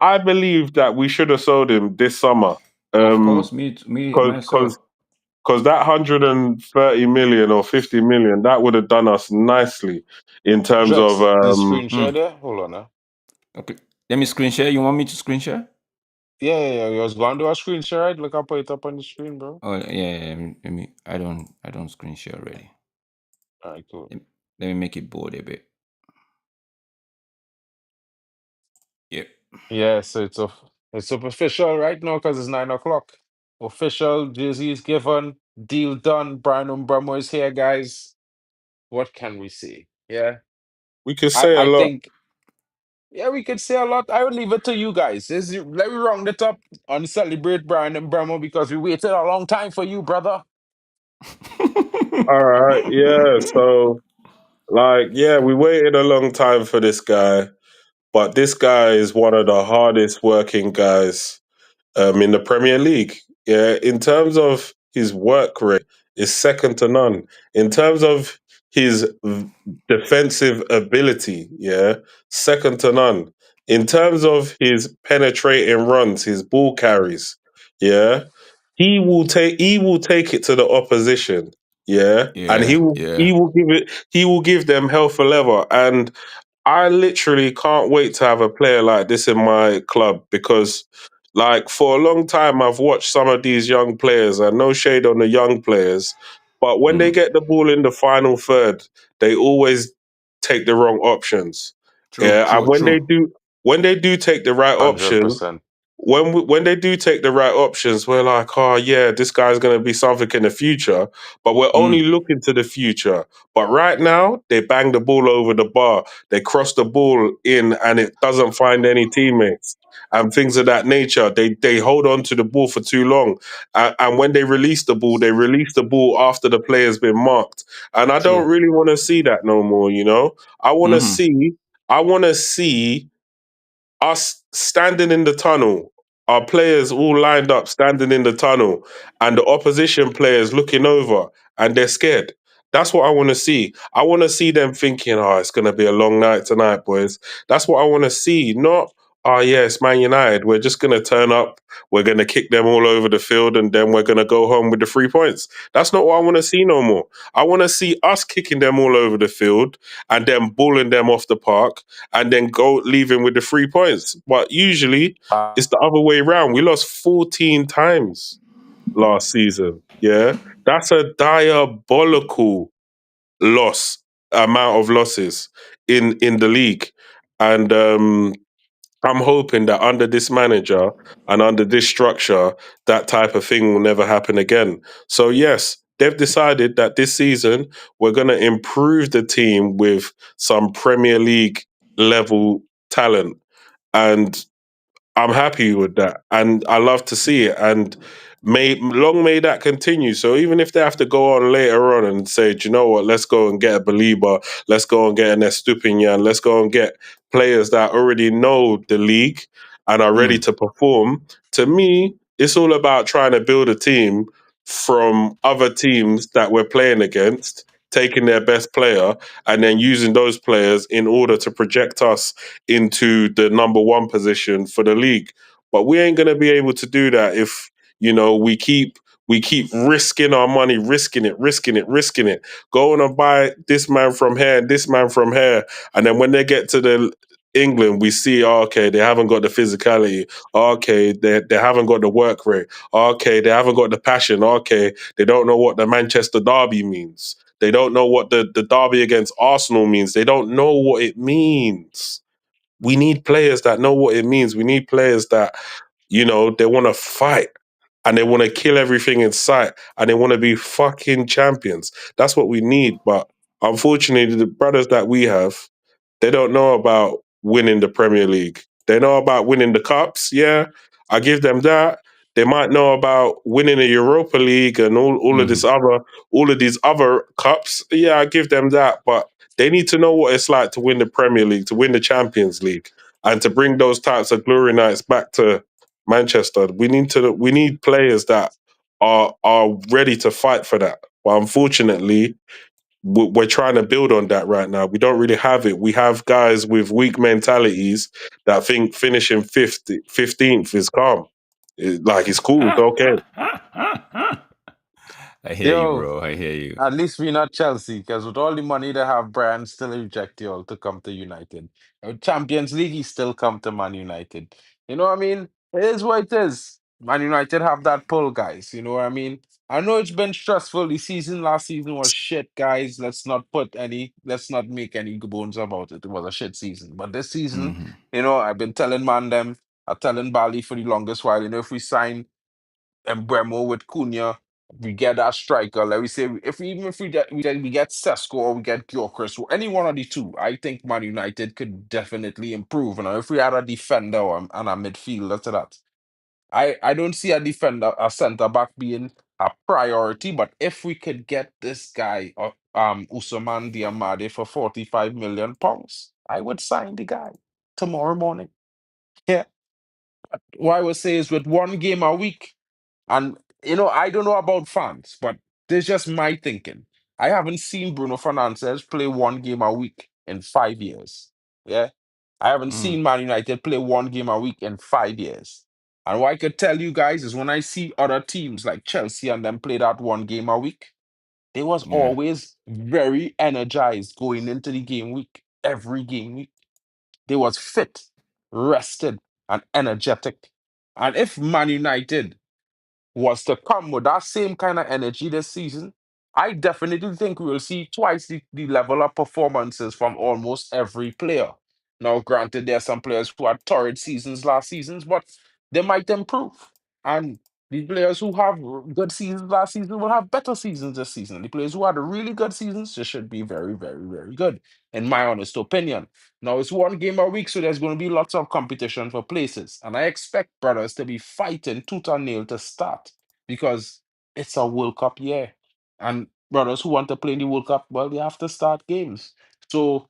I believe that we should have sold him this summer. Of Um, course, me because myself. that 130 million or 50 million that would have done us nicely in terms of Jax, the screen Hmm. share there. Hold on, Okay. Let me screen share. You want me to screen share? Yeah. You was going to do a screen share, right? Look, I'll put it up on the screen, bro. Oh yeah. Let me. I don't screen share already. All right, cool. Let me make it bold a bit. Yep. Yeah, so it's official right now because it's 9 o'clock. Official jersey is given, deal done. Brian Umbramo is here, guys. What can we say? Yeah, we can I say a I lot. think yeah we could say a lot. I would leave it to you guys. Let me round it up and celebrate Brian Umbramo because we waited a long time for you, brother. All right, yeah. So yeah, we waited a long time for this guy, but this guy is one of the hardest working guys in the Premier League. Yeah, in terms of his work rate, is second to none. In terms of his defensive ability, yeah, second to none. In terms of his penetrating runs, his ball carries, yeah, he will take it to the opposition, yeah, and he Yeah, will yeah. he will give it he will give them hell for leather. And I literally can't wait to have a player like this in my club because, like, for a long time, I've watched some of these young players, and no shade on the young players, but when they Mm. get the ball in the final third, they always take the wrong options. True, Yeah, and true, true. when they do take the right options, 100%. when they do take the right options, we're like, oh yeah, this guy's going to be something in the future. But we're only Mm. looking to the future. But right now, they bang the ball over the bar. They cross the ball in, and it doesn't find any teammates and things of that nature. They hold on to the ball for too long, and when they release the ball after the player's been marked. And I don't True. really want to see that no more. You know, I want to Mm-hmm. see. I want to see us standing in the tunnel, our players all lined up standing in the tunnel, and the opposition players looking over and they're scared. That's what I want to see. I want to see them thinking, oh, it's going to be a long night tonight, boys. That's what I want to see. Not, oh, yeah, it's Man United. We're just going to turn up. We're going to kick them all over the field and then we're going to go home with the 3 points. That's not what I want to see no more. I want to see us kicking them all over the field and then balling them off the park and then go leaving with the 3 points. But usually Uh, it's the other way around. We lost 14 times last season. Yeah. That's a diabolical loss amount of losses in the league. And I'm hoping that under this manager and under this structure, that type of thing will never happen again. So yes, they've decided that this season we're going to improve the team with some Premier League level talent, and I'm happy with that, and I love to see it. And may that continue. So even if they have to go on later on and say, do you know what, let's go and get a Belieber, let's go and get an Estupinian, let's go and get players that already know the league and are ready Mm. to perform. To me, it's all about trying to build a team from other teams that we're playing against, taking their best player and then using those players in order to project us into the number one position for the league. But we ain't gonna be able to do that if we keep risking our money, risking it, going and buy this man from here, this man from here, and then when they get to the England, we see, oh, okay, they haven't got the physicality. Oh, okay, they haven't got the work rate. Oh, okay, they haven't got the passion. Oh, okay, they don't know what the Manchester Derby means. They don't know what the derby against Arsenal means. They don't know what it means. We need players that know what it means. We need players that, they want to fight and they want to kill everything in sight and they want to be fucking champions. That's what we need. But unfortunately, the brothers that we have, they don't know about winning the Premier League. They know about winning the cups. Yeah, I give them that. They might know about winning a Europa League and Mm-hmm. all of these other cups. Yeah, I give them that. But they need to know what it's like to win the Premier League, to win the Champions League, and to bring those types of glory nights back to Manchester. We need players that are ready to fight for that. But unfortunately, we're trying to build on that right now. We don't really have it. We have guys with weak mentalities that think finishing 15th is calm. Like it's cool, it's okay. I hear you, yo, bro. I hear you. at least we're not Chelsea, because with all the money they have, Brian still reject you all to come to United. Champions League, he still come to Man United. You know what I mean? It is what it is. Man United have that pull, guys. You know what I mean? I know it's been stressful. The season last season was shit, guys. Let's not make any bones about it. It was a shit season. But this season, Mm-hmm. I've been telling man them, I'm telling Bali for the longest while, if we sign and Bremo with Cunha, we get that striker. Let me say, if we get Sesko or we get Gyokeres, any one of the two, I think Man United could definitely improve. If we had a defender and a midfielder to that, I don't see a defender, a centre back being a priority. But if we could get this guy, Usman Diamade for 45 million pounds, I would sign the guy tomorrow morning. Yeah. what I would say is with one game a week, and I don't know about fans, but this is just my thinking. I haven't seen Bruno Fernandes play one game a week in 5 years. Yeah. I haven't Mm, seen Man United play one game a week in 5 years. And what I could tell you guys is when I see other teams like Chelsea and them play that one game a week, they was yeah. always very energized going into the game week, every game week. They was fit, rested, and energetic. And if Man United was to come with that same kind of energy this season, I definitely think we will see twice the level of performances from almost every player. Now, granted, there are some players who had torrid seasons last seasons, but they might improve. And the players who have good seasons last season will have better seasons this season. The players who had really good seasons just should be very, very, very good, in my honest opinion. Now, it's one game a week, so there's going to be lots of competition for places. And I expect brothers to be fighting tooth and nail to start because it's a World Cup year. And brothers who want to play in the World Cup, well, they have to start games. So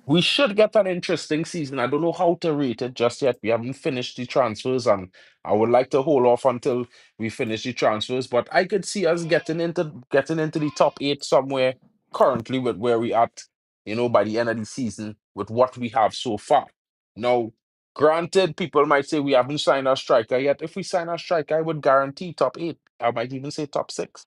we should get an interesting season. I don't know how to rate it just yet. We haven't finished the transfers, and I would like to hold off until we finish the transfers. But I could see us getting into the top eight somewhere currently with where we at, by the end of the season with what we have so far. Now, granted, people might say we haven't signed our striker yet. If we sign our striker, I would guarantee top eight. I might even say top six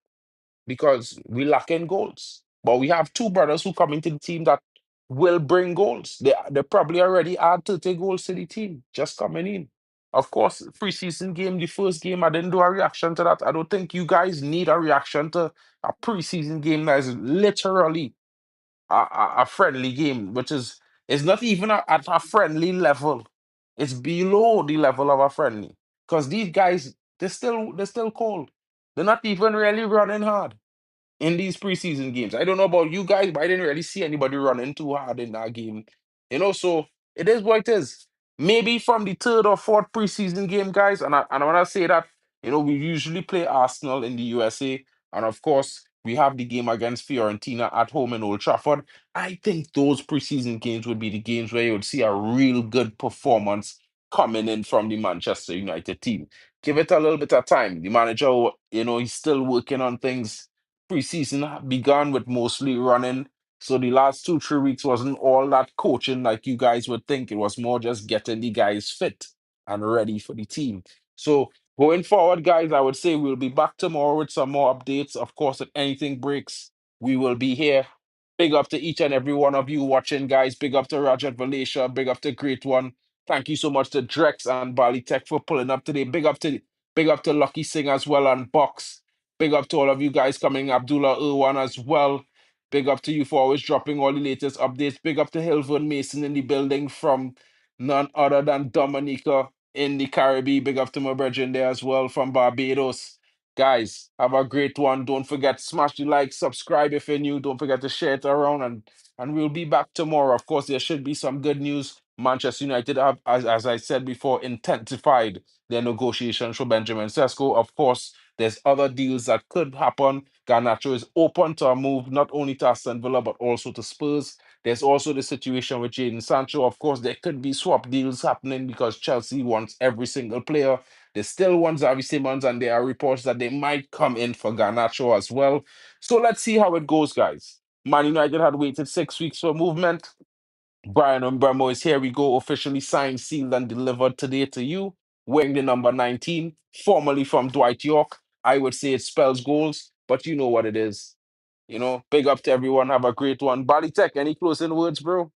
because we lack in goals. But we have two brothers who come into the team that will bring goals. They probably already add 30 goals to the team just coming in. Of course, preseason game, the first game, I didn't do a reaction to that. I don't think you guys need a reaction to a preseason game that is literally a friendly game, which is not even at a friendly level. It's below the level of a friendly. Because these guys, they're still cold. They're not even really running hard in these preseason games. I don't know about you guys, but I didn't really see anybody running too hard in that game. So it is what it is. Maybe from the third or fourth preseason game, guys, and when I say that, we usually play Arsenal in the USA, and of course we have the game against Fiorentina at home in Old Trafford. I think those preseason games would be the games where you would see a real good performance coming in from the Manchester United team. Give it a little bit of time. The manager, he's still working on things. Preseason began with mostly running. So the last 2, 3 weeks wasn't all that coaching like you guys would think. It was more just getting the guys fit and ready for the team. So going forward, guys, I would say we'll be back tomorrow with some more updates. Of course, if anything breaks, we will be here. Big up to each and every one of you watching, guys. Big up to Rajat Valesha. Big up to Great One. Thank you so much to Drex and Bali Tech for pulling up today. Big up to Lucky Singh as well and Box. Big up to all of you guys coming, Abdullah Irwan as well. Big up to you for always dropping all the latest updates. Big up to Hilvern Mason in the building from none other than Dominica in the Caribbean. Big up to my brethren there as well from Barbados. Guys, have a great one. Don't forget, smash the like, subscribe if you're new. Don't forget to share it around, and we'll be back tomorrow. Of course, there should be some good news. Manchester United have, as I said before, intensified their negotiations for Benjamin Sesko. Of course, there's other deals that could happen. Garnacho is open to a move, not only to Aston Villa, but also to Spurs. There's also the situation with Jadon Sancho. Of course, there could be swap deals happening because Chelsea wants every single player. They still want Xavi Simons, and there are reports that they might come in for Garnacho as well. So let's see how it goes, guys. Man United had waited 6 weeks for movement. Brian Umbermo is here. We go officially signed, sealed, and delivered today to you. Wearing the number 19, formerly from Dwight York. I would say it spells goals, but you know what it is. Big up to everyone. Have a great one. Bali Tech, any closing words, bro?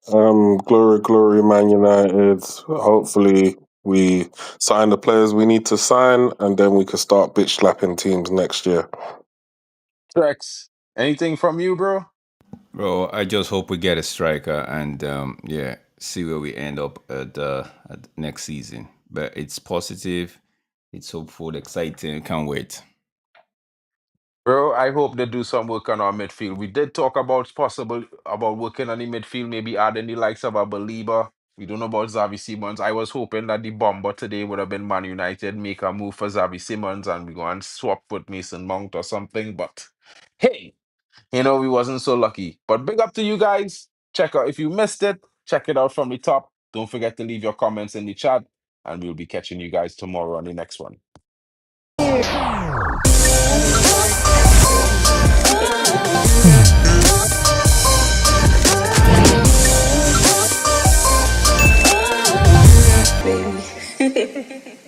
Glory, glory, Man United. Hopefully, we sign the players we need to sign, and then we can start bitch slapping teams next year. Trex, anything from you, bro? Bro, I just hope we get a striker and yeah, see where we end up at next season. But it's positive, it's hopeful, exciting. Can't wait. Bro, I hope they do some work on our midfield. We did talk about working on the midfield, maybe adding the likes of a Belieber. We don't know about Xavi Simons. I was hoping that the bomber today would have been Man United, make a move for Xavi Simons, and we go and swap with Mason Mount or something. But hey, we wasn't so lucky. But big up to you guys. Check out if you missed it, check it out from the top. Don't forget to leave your comments in the chat, and we'll be catching you guys tomorrow on the next one. Baby.